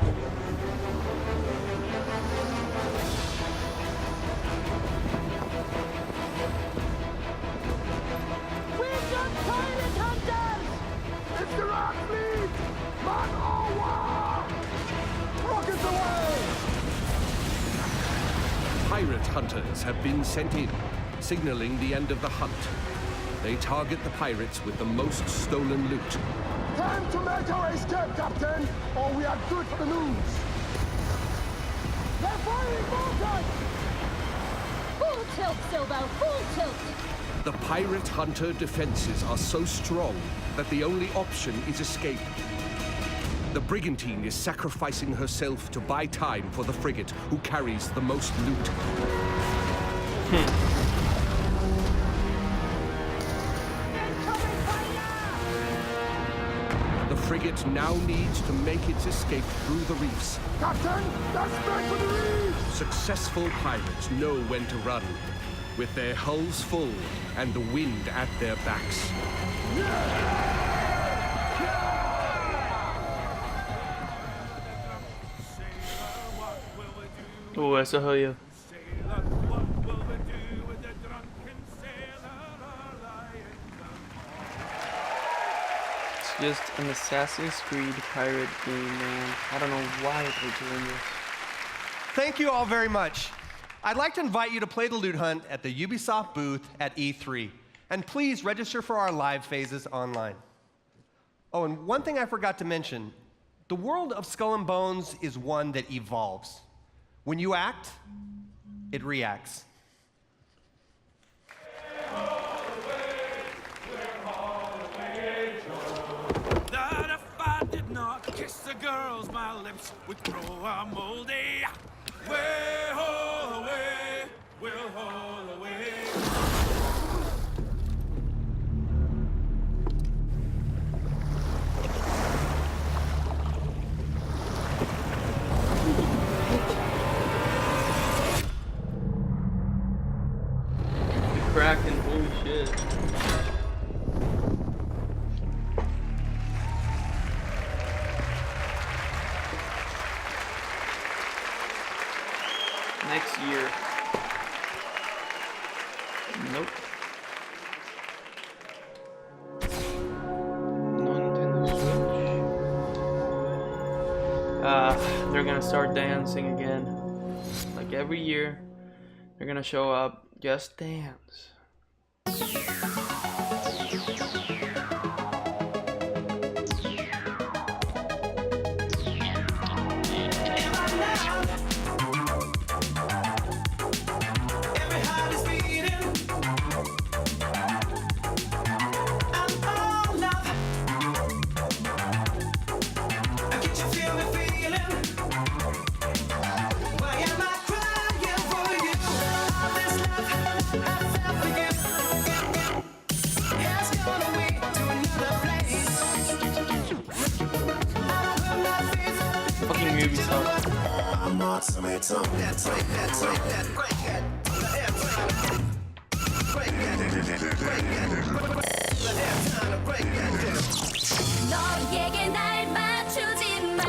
We've got pirate hunters! It's the rock fleet! Man au war! Rockets away! Pirate hunters have been sent in, signaling the end of the hunt. They target the pirates with the most stolen loot. Time to make our escape, Captain, or we are good for the news. They're firing mortars! Full tilt, Silvo, full tilt! The pirate hunter defenses are so strong that the only option is escape. The Brigantine is sacrificing herself to buy time for the frigate, who carries the most loot. Incoming fire! The frigate now needs to make its escape through the reefs. Captain, that's back for the reef! Successful pirates know when to run, with their hulls full and the wind at their backs. Oh, eso jodido. It's just an Assassin's Creed pirate game, man. I don't know why they're doing this. Thank you all very much. I'd like to invite you to play the Loot Hunt at the Ubisoft booth at E3. And please register for our live phases online. Oh, and one thing I forgot to mention. The world of Skull and Bones is one that evolves. When you act, it reacts. That if I did not kiss the girls, my lips would grow a moldy. Way, haul away, we'll haul away. Kraken, holy shit. Next year. Nope. No Nintendo Switch. They're gonna start dancing again. Like every year, they're gonna show up. Just dance. Ubisoft. 너에게 날 맞추지 마.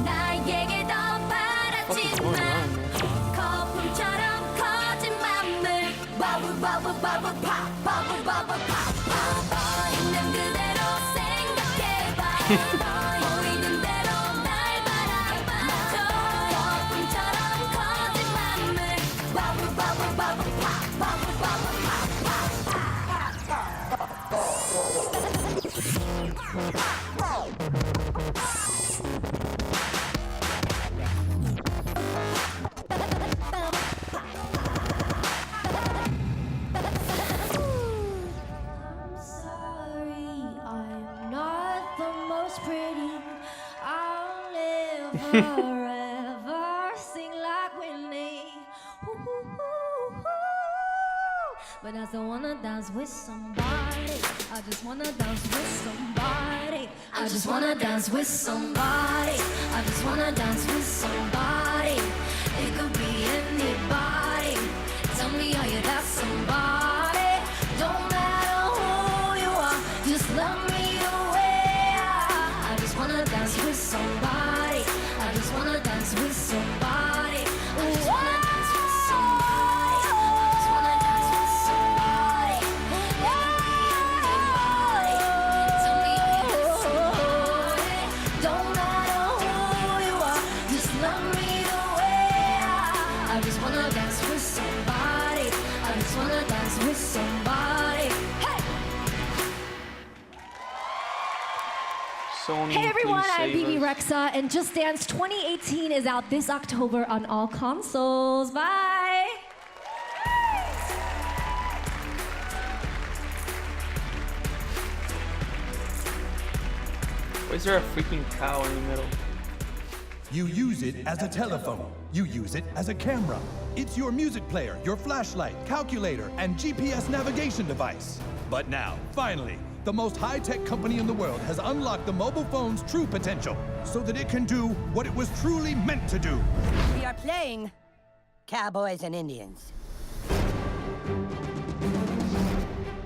나에게 더 바라지 마. 거품처럼 커진 맘을 버블 버블 버블 팝 버블 버블 팝 있는 그대로 생각해봐. 보이는 대로 날 바라봐줘. 거품처럼 커진 맘을 버블 버블 버블 팝 버블 버블 팝 Forever sing like Whitney. But I still wanna dance with somebody. I just wanna dance with somebody. I just wanna dance with somebody. I just wanna dance with somebody. It could be anybody. Tell me, are you that somebody? Don't matter who you are, just love me the way I just wanna dance with somebody. I just wanna dance with somebody. I just wanna dance with somebody. I just wanna dance with somebody. It could be anybody. Tell me, are you that somebody? Don't matter who you are, just love me the way I just wanna dance with somebody. I just wanna dance with somebody. Hey! Sony, Hey everyone, please I'm save BB us. Rexa, and Just Dance 2018 is out this October on all consoles. Bye! Why is there a freaking cow in the middle? You use it as a telephone. You use it as a camera. It's your music player, your flashlight, calculator, and GPS navigation device. But now, finally, the most high-tech company in the world, has unlocked the mobile phone's true potential so that it can do what it was truly meant to do. We are playing Cowboys and Indians.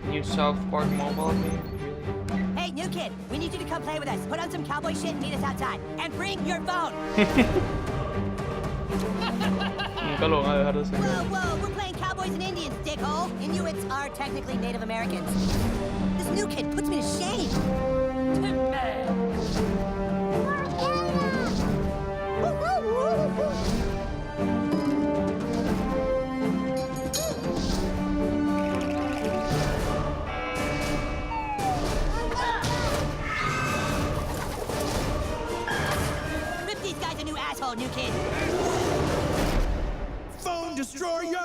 New South Park mobile game? Hey, new kid, we need you to come play with us. Put on some cowboy shit and meet us outside. And bring your phone. Nunca lo van a dejar de hacer. Whoa, we're playing Cowboys and Indians, dickhole. Inuits are technically Native Americans. This new kid puts me to shame. Rip these guys a new asshole, new kid. Phone destroyer!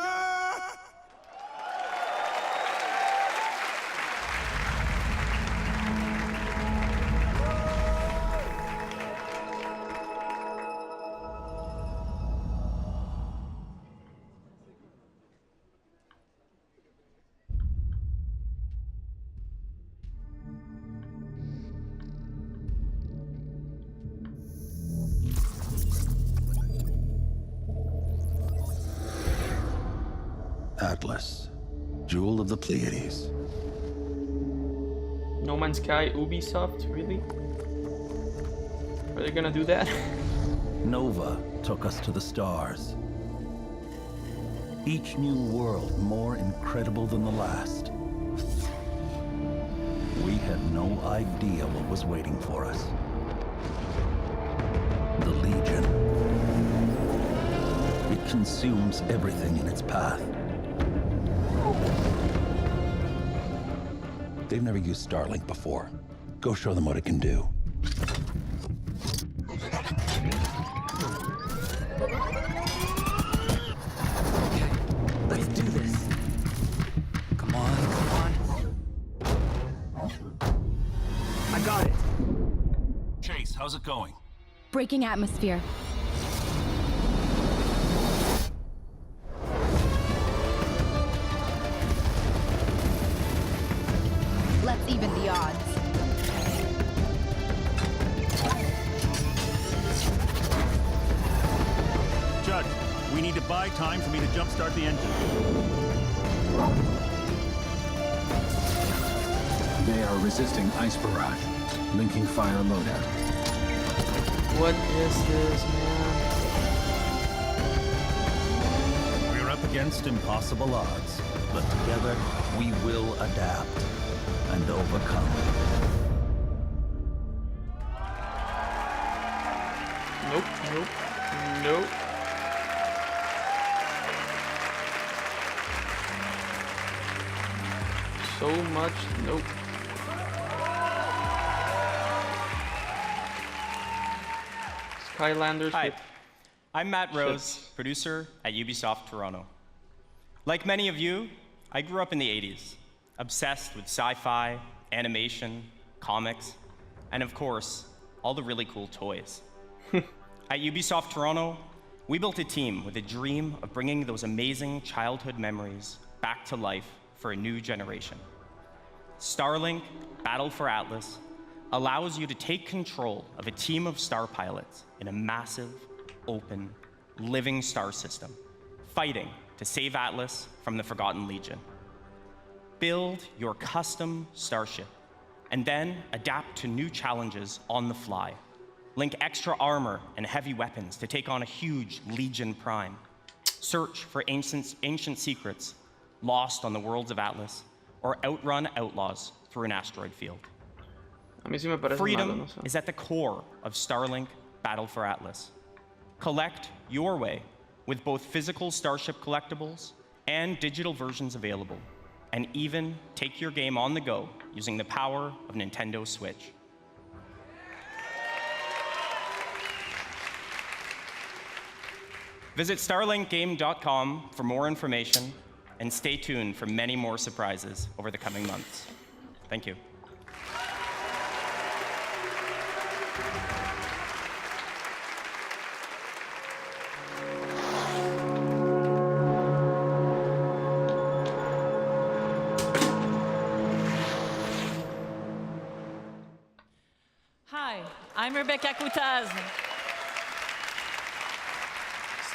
Atlas, jewel of the Pleiades. No Man's Sky, Ubisoft, really? Are they gonna do that? Nova took us to the stars. Each new world more incredible than the last. We had no idea what was waiting for us. The Legion. It consumes everything in its path. They've never used Starlink before. Go show them what it can do. Let's do this. Come on. I got it. Chase, how's it going? Breaking atmosphere. Let's even the odds. Judd, we need to buy time for me to jumpstart the engine. They are resisting ice barrage. Linking fire loadout. What is this, man? We're up against impossible odds, but together we will adapt and overcome. Nope. So much nope. Skylanders. Hi, I'm Matt Rose, producer at Ubisoft Toronto. Like many of you, I grew up in the 80s, obsessed with sci-fi, animation, comics, and of course, all the really cool toys. At Ubisoft Toronto, we built a team with a dream of bringing those amazing childhood memories back to life for a new generation. Starlink Battle for Atlas allows you to take control of a team of star pilots in a massive, open, living star system, fighting to save Atlas from the Forgotten Legion. Build your custom starship, and then adapt to new challenges on the fly. Link extra armor and heavy weapons to take on a huge Legion Prime. Search for ancient secrets lost on the worlds of Atlas, or outrun outlaws through an asteroid field. Freedom is at the core of Starlink Battle for Atlas. Collect your way with both physical Starship collectibles and digital versions available, and even take your game on the go using the power of Nintendo Switch. Visit StarlinkGame.com for more information, and stay tuned for many more surprises over the coming months. Thank you. I'm Rebecca Kutaz.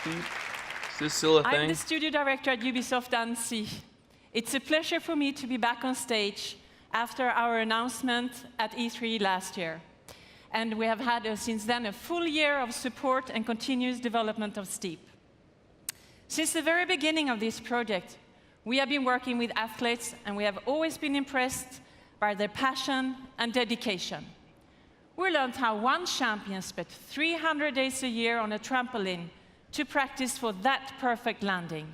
Steve, is this still a thing? I'm the studio director at Ubisoft Annecy. It's a pleasure for me to be back on stage after our announcement at E3 last year. And we have had, since then, a full year of support and continuous development of Steep. Since the very beginning of this project, we have been working with athletes, and we have always been impressed by their passion and dedication. We learned how one champion spent 300 days a year on a trampoline to practice for that perfect landing.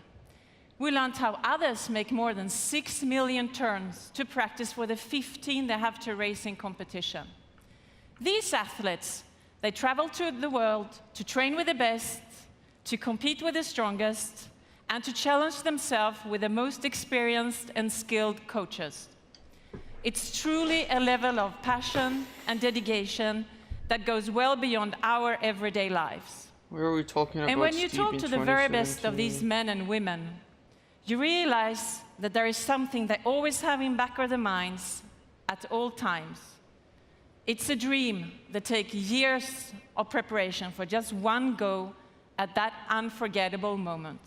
We learned how others make more than 6 million turns to practice for the 15 they have to race in competition. These athletes, they travel to the world to train with the best, to compete with the strongest, and to challenge themselves with the most experienced and skilled coaches. It's truly a level of passion and dedication that goes well beyond our everyday lives. Where are we talking about? And when you Steep talk in to the very best of 2017? these men and women, you realize that there is something they always have in back of their minds at all times. It's a dream that takes years of preparation for just one go at that unforgettable moment.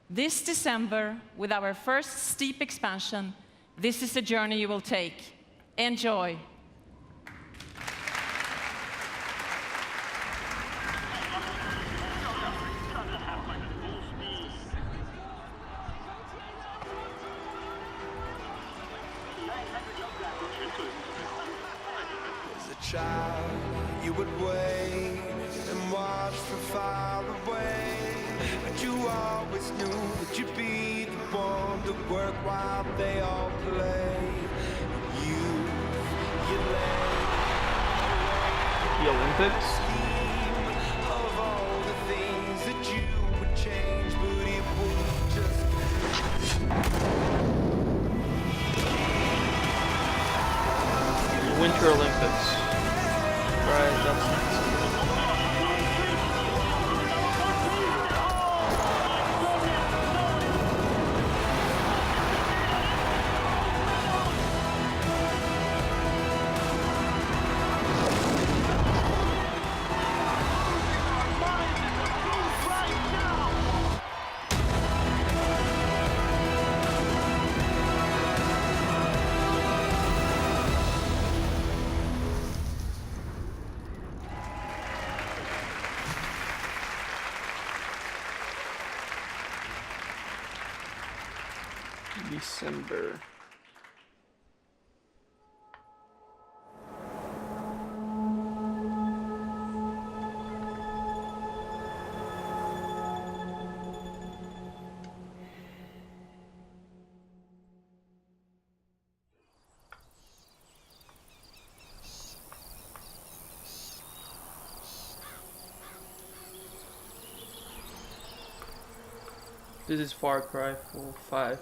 This December, with our first Steep expansion, this is a journey you will take. Enjoy. As a child, you would wait and watch from far away. But you always knew that you'd be the one to work while they all play. You lay The Olympics? of all the things that you would change, but it would just. Winter Olympics. Right, that's nice. December. This is Far Cry 5.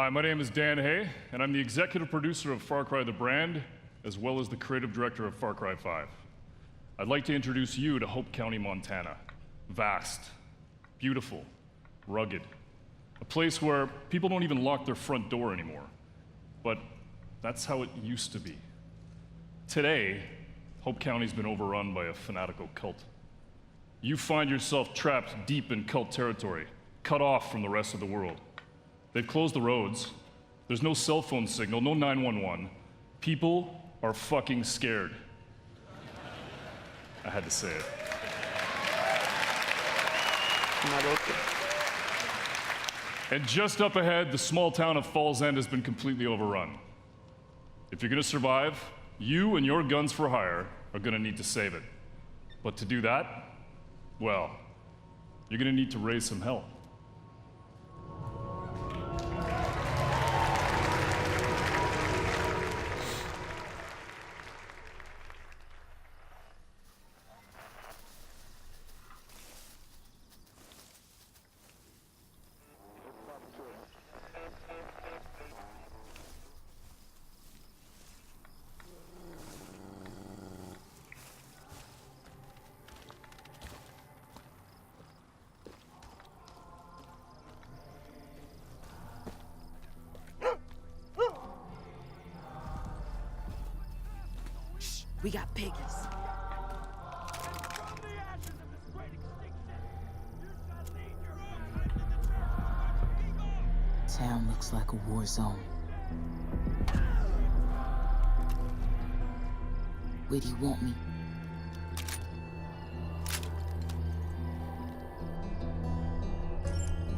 Hi, my name is Dan Hay, and I'm the executive producer of Far Cry the brand, as well as the creative director of Far Cry 5. I'd like to introduce you to Hope County, Montana. Vast, beautiful, rugged. A place where people don't even lock their front door anymore. But that's how it used to be. Today, Hope County's been overrun by a fanatical cult. You find yourself trapped deep in cult territory, cut off from the rest of the world. They've closed the roads. There's no cell phone signal, no 911. People are fucking scared. I had to say it. Maroto. And just up ahead, the small town of Falls End has been completely overrun. If you're gonna survive, you and your guns for hire are gonna need to save it. But to do that, well, you're gonna need to raise some hell. We got piggies. Town looks like a war zone. Where do you want me?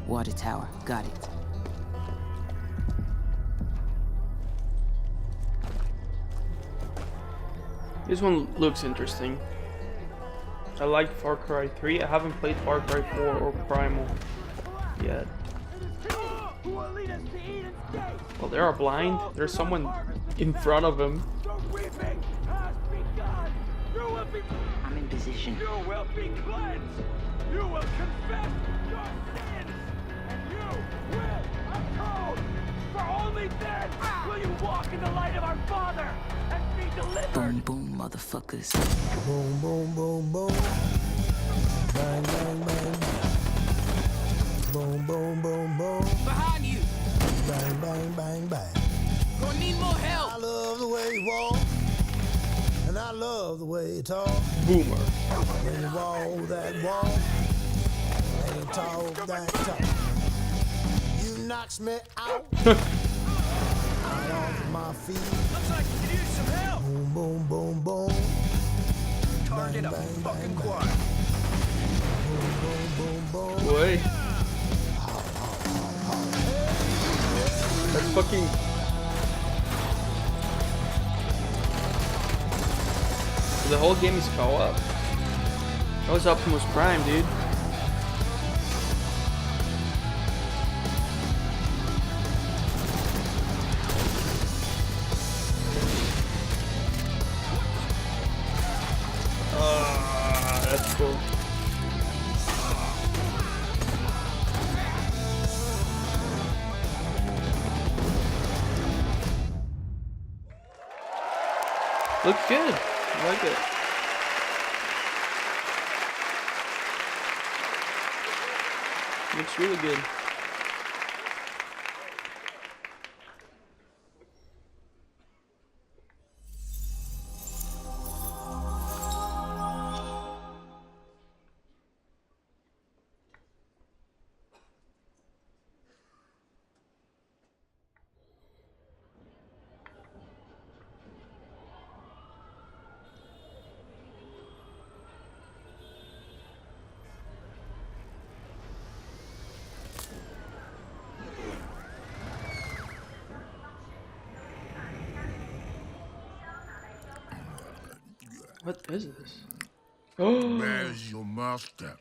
Water tower, got it. This one looks interesting. I like Far Cry 3. I haven't played Far Cry 4 or Primal yet. Well, they are blind. There's someone in front of him. I'm in position. You will be cleansed. You will confess your sins, and you will atone. For only then will you walk in the light of our Father and be delivered. Boom, boom, motherfuckers. Boom, boom, boom, boom. Bang, bang, bang, bang. Boom, boom, boom, boom. Behind you. Bang, bang, bang, bang. Gonna need more help. I love the way you walk, and I love the way you talk. Boomer. When you walk that walk, and you talk that talk, you knocks me out. Out off my feet. Looks like you could use some help. Boom, boom, boom, boom. Target bang, a bang, fucking bang, quad. bang. Boom, boom, boom, boom. Boy. That's fucking... So the whole game is co-op. That was Optimus Prime, dude. That's cool. Looks good. I like it. Looks really good. What is this? Oh. Where's your master?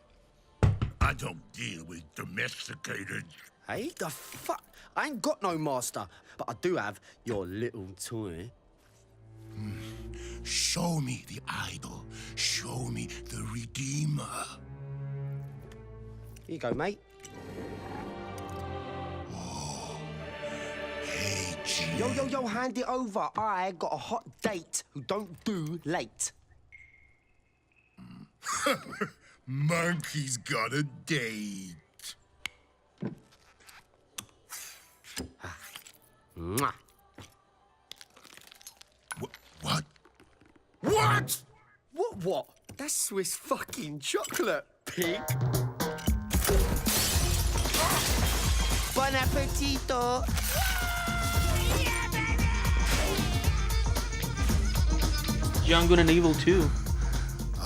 I don't deal with domesticated. Hey, the fuck? I ain't got no master, but I do have your little toy. Show me the idol. Show me the Redeemer. Here you go, mate. Hey, G. Yo, hand it over. I got a hot date who don't do late. Monkey's got a date. Mwah. What? What? What? That's Swiss fucking chocolate, pig. Bon appetito. Young, Good and Evil 2.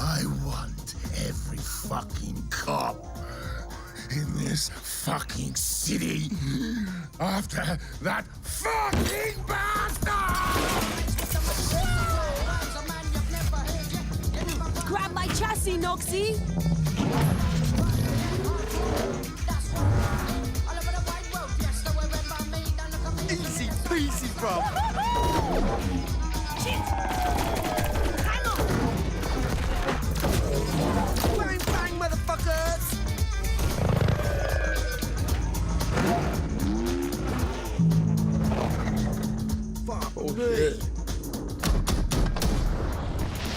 I want every fucking cop in this fucking city after that fucking bastard! Grab my chassis, Noxie! Easy peasy, bro. Shit! Hang on! Bang, bang, motherfuckers! Fuck Oh me. shit.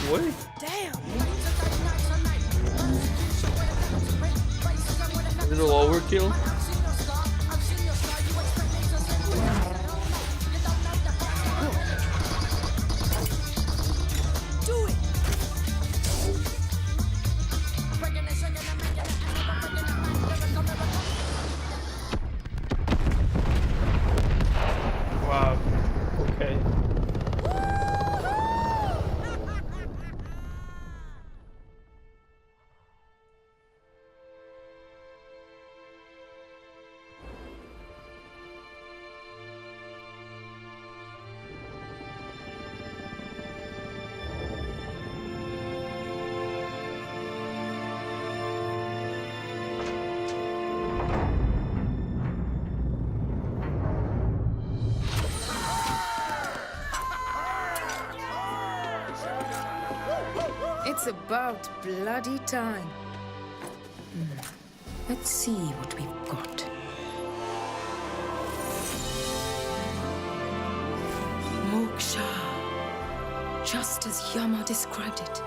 What? Damn! Is it all overkill? Do it! Wow. Okay. It's about bloody time. Let's see what we've got. Moksha. Just as Yama described it.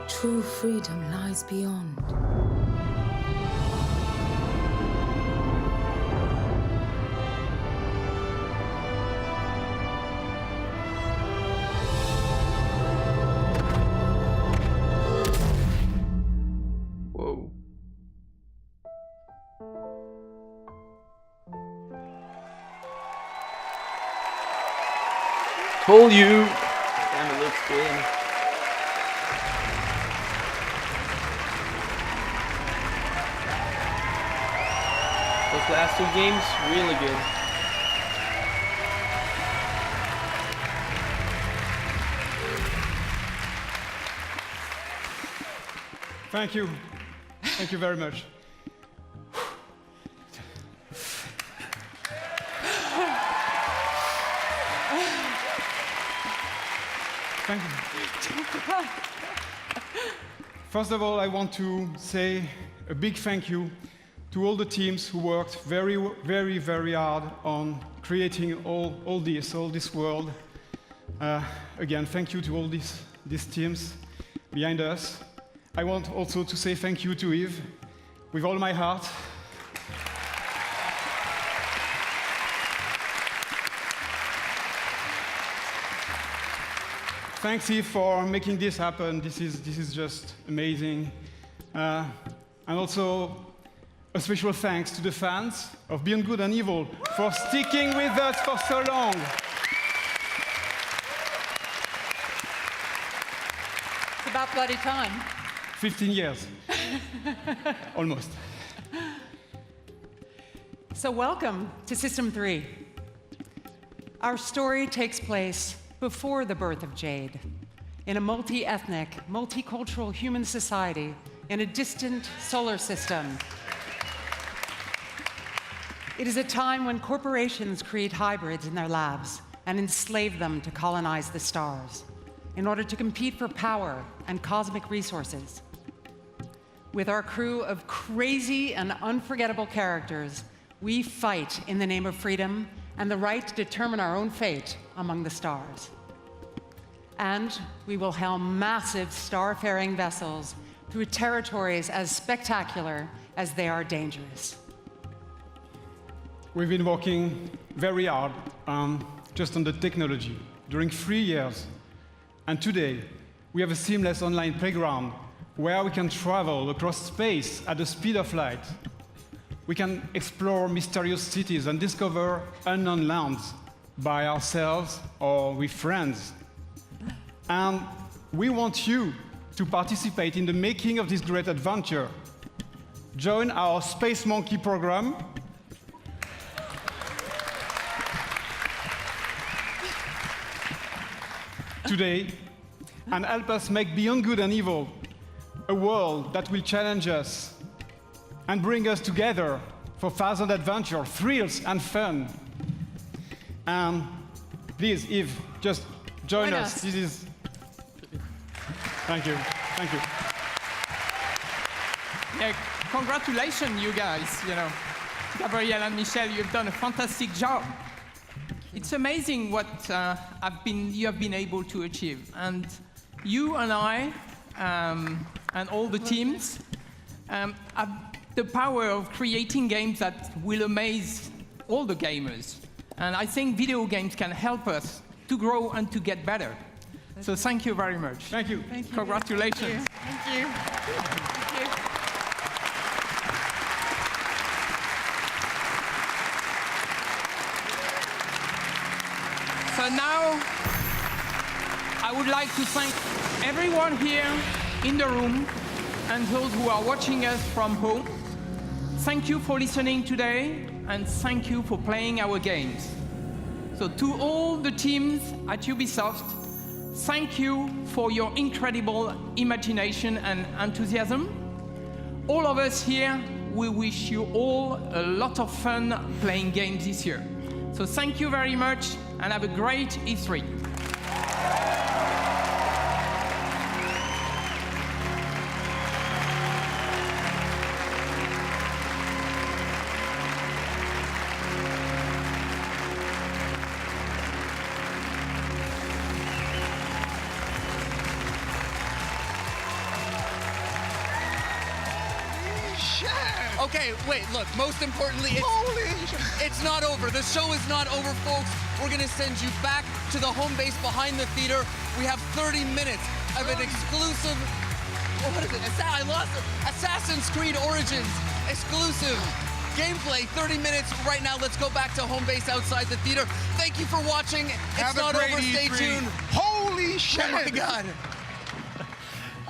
True freedom lies beyond. Whoa. Told you. Damn, it looks good. Those last two games, really good. Thank you. Thank you very much. Thank you. First of all, I want to say a big thank you to all the teams who worked very, very, very hard on creating all this world. Again, thank you to all these teams behind us. I want also to say thank you to Yves, with all my heart. Thanks, Yves, for making this happen. This is just amazing. And also, a special thanks to the fans of Beyond Good and Evil for sticking with us for so long. It's about bloody time. 15 years. Almost. So welcome to System 3. Our story takes place before the birth of Jade, in a multi-ethnic, multicultural human society in a distant solar system. It is a time when corporations create hybrids in their labs and enslave them to colonize the stars in order to compete for power and cosmic resources. With our crew of crazy and unforgettable characters, we fight in the name of freedom and the right to determine our own fate among the stars. And we will helm massive star-faring vessels through territories as spectacular as they are dangerous. We've been working very hard just on the technology during 3 years. And today, we have a seamless online playground where we can travel across space at the speed of light. We can explore mysterious cities and discover unknown lands by ourselves or with friends. And we want you to participate in the making of this great adventure. join our Space Monkey program. Today, and help us make Beyond Good and Evil a world that will challenge us and bring us together for thousand adventure, thrills, and fun. And please, Eve, just join us. This is. Thank you. Thank you. Yeah, congratulations, you guys. You know, Gabrielle and Michelle, you've done a fantastic job. It's amazing what you have been able to achieve, and you and I and all the teams have the power of creating games that will amaze all the gamers. And I think video games can help us to grow and to get better. So thank you very much. Thank you. Thank you. Congratulations. Thank you. Thank you. So now, I would like to thank everyone here in the room and those who are watching us from home. Thank you for listening today, and thank you for playing our games. So to all the teams at Ubisoft, thank you for your incredible imagination and enthusiasm. All of us here, we wish you all a lot of fun playing games this year. So thank you very much, and have a great E3. Okay, wait, look, most importantly, it's not over. The show is not over, folks. We're gonna send you back to the home base behind the theater. We have 30 minutes of an exclusive, what is it? I lost it. Assassin's Creed Origins exclusive gameplay. 30 minutes right now. Let's go back to home base outside the theater. Thank you for watching. It's not over. Stay tuned. Holy shit! Oh my God.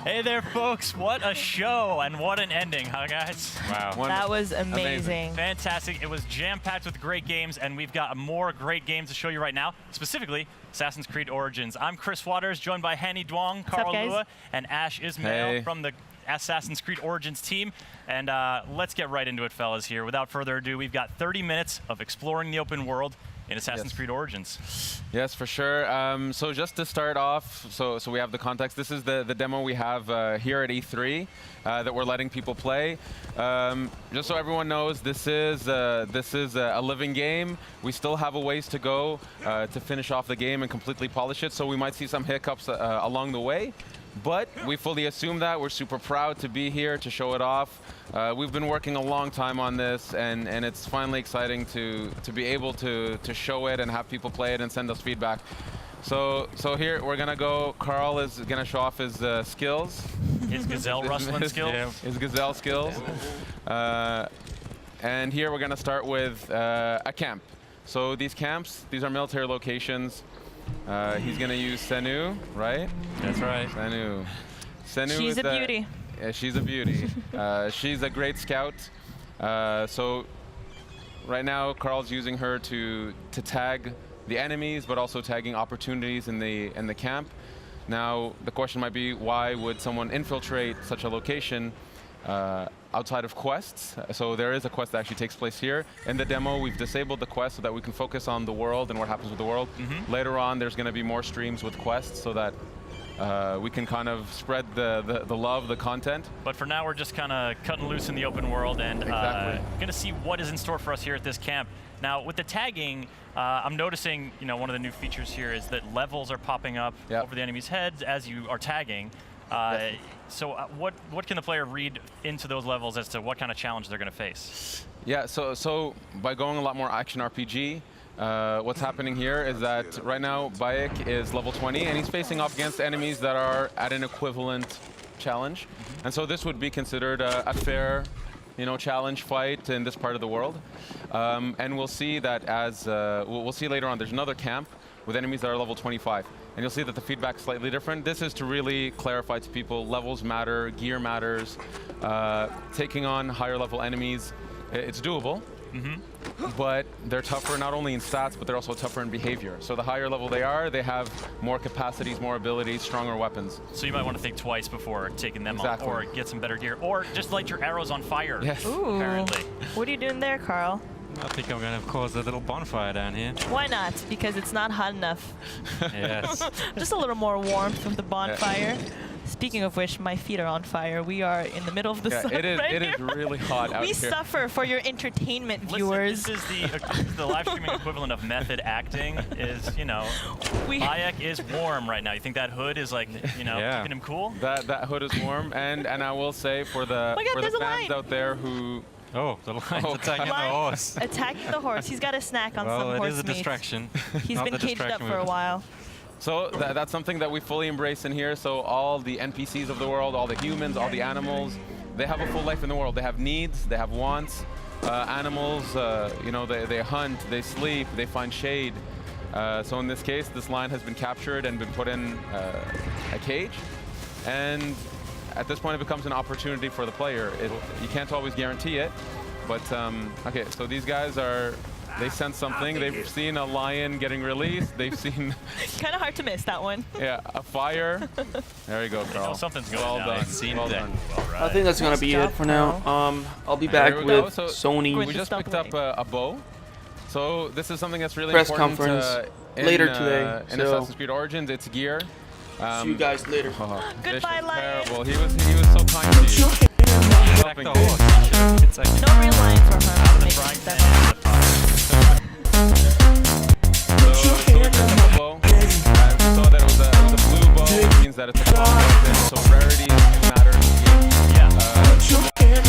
Hey there, folks. What a show and what an ending, huh, guys? Wow. That was amazing. Fantastic. It was jam-packed with great games, and we've got more great games to show you right now, specifically Assassin's Creed Origins. I'm Chris Waters, joined by Hanny Duong, Carl Lua, and Ash Ismail from the Assassin's Creed Origins team. And let's get right into it, fellas, here. Without further ado, we've got 30 minutes of exploring the open world in Assassin's Creed Origins. Yes, for sure. So just to start off, so we have the context. This is the demo we have here at E3 that we're letting people play. Just so everyone knows, this is a living game. We still have a ways to go to finish off the game and completely polish it. So we might see some hiccups along the way. But we fully assume that. We're super proud to be here to show it off. We've been working a long time on this, and it's finally exciting to be able to show it and have people play it and send us feedback. So here we're gonna go. Carl is gonna show off his skills. His gazelle rustling skills. His gazelle skills. And here we're gonna start with a camp. So these camps, these are military locations. He's gonna use Senu, right? That's right. Senu. She's a beauty. Yeah, she's a beauty. She's a great scout. So right now, Carl's using her to tag the enemies, but also tagging opportunities in the camp. Now, the question might be, why would someone infiltrate such a location outside of quests? So there is a quest that actually takes place here. In the demo, we've disabled the quest so that we can focus on the world and what happens with the world. Later on, there's going to be more streams with quests so that we can kind of spread the love, the content. But for now, we're just kind of cutting loose in the open world and going to see what is in store for us here at this camp. Now, with the tagging, I'm noticing, one of the new features here is that levels are popping up over the enemy's heads as you are tagging. So what can the player read into those levels as to what kind of challenge they're going to face? Yeah, so by going a lot more action RPG, what's happening here is that right now Bayek is level 20 and he's facing off against enemies that are at an equivalent challenge. And so this would be considered a fair challenge fight in this part of the world. And we'll see that as, we'll see later on, there's another camp with enemies that are level 25. and you'll see that the feedback's slightly different. This is to really clarify to people, levels matter, gear matters, taking on higher level enemies, it's doable. But they're tougher not only in stats, but they're also tougher in behavior. So the higher level they are, they have more capacities, more abilities, stronger weapons. So you might want to think twice before taking them Exactly. on, or get some better gear, or just light your arrows on fire. Yes. Ooh. Apparently. What are you doing there, Carl? I think I'm going to cause a little bonfire down here. Why not? Because it's not hot enough. Yes. Just a little more warmth with the bonfire. Speaking of which, my feet are on fire. We are in the middle of the sun It is really hot out we here. suffer for your entertainment, viewers. Listen, this is the live streaming equivalent of method acting. Is Bayek is warm right now. You think that hood is like keeping him cool? That hood is warm, and I will say for the fans out there who. Oh, the lion's attacking the horse. Attacking the horse. He's got a snack on some horse meat. Well, it is a distraction. He's been caged up for a while. So that's something that we fully embrace in here. So all the NPCs of the world, all the humans, all the animals, they have a full life in the world. They have needs, they have wants. Animals, they hunt, they sleep, they find shade. So in this case, this lion has been captured and been put in a cage. And at this point, it becomes an opportunity for the player. You can't always guarantee it, but okay, so these guys they sense something. They've seen a lion getting released. They've seen... Kind of hard to miss that one. Yeah, a fire. There you go, Carl. Something's going well down. done. Well done. I think that's gonna be it for now. I'll be back with So Sony. We just picked up a bow. So this is something that's really Press important conference later today. in Assassin's Creed Origins. It's gear. See you guys later. Goodbye, lion. Terrible. He was so kind to you. No real lions were harmed. We saw that it was a blue bow, which means that it's a common weapon, so rarity matters in the game.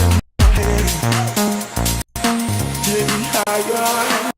Take me higher.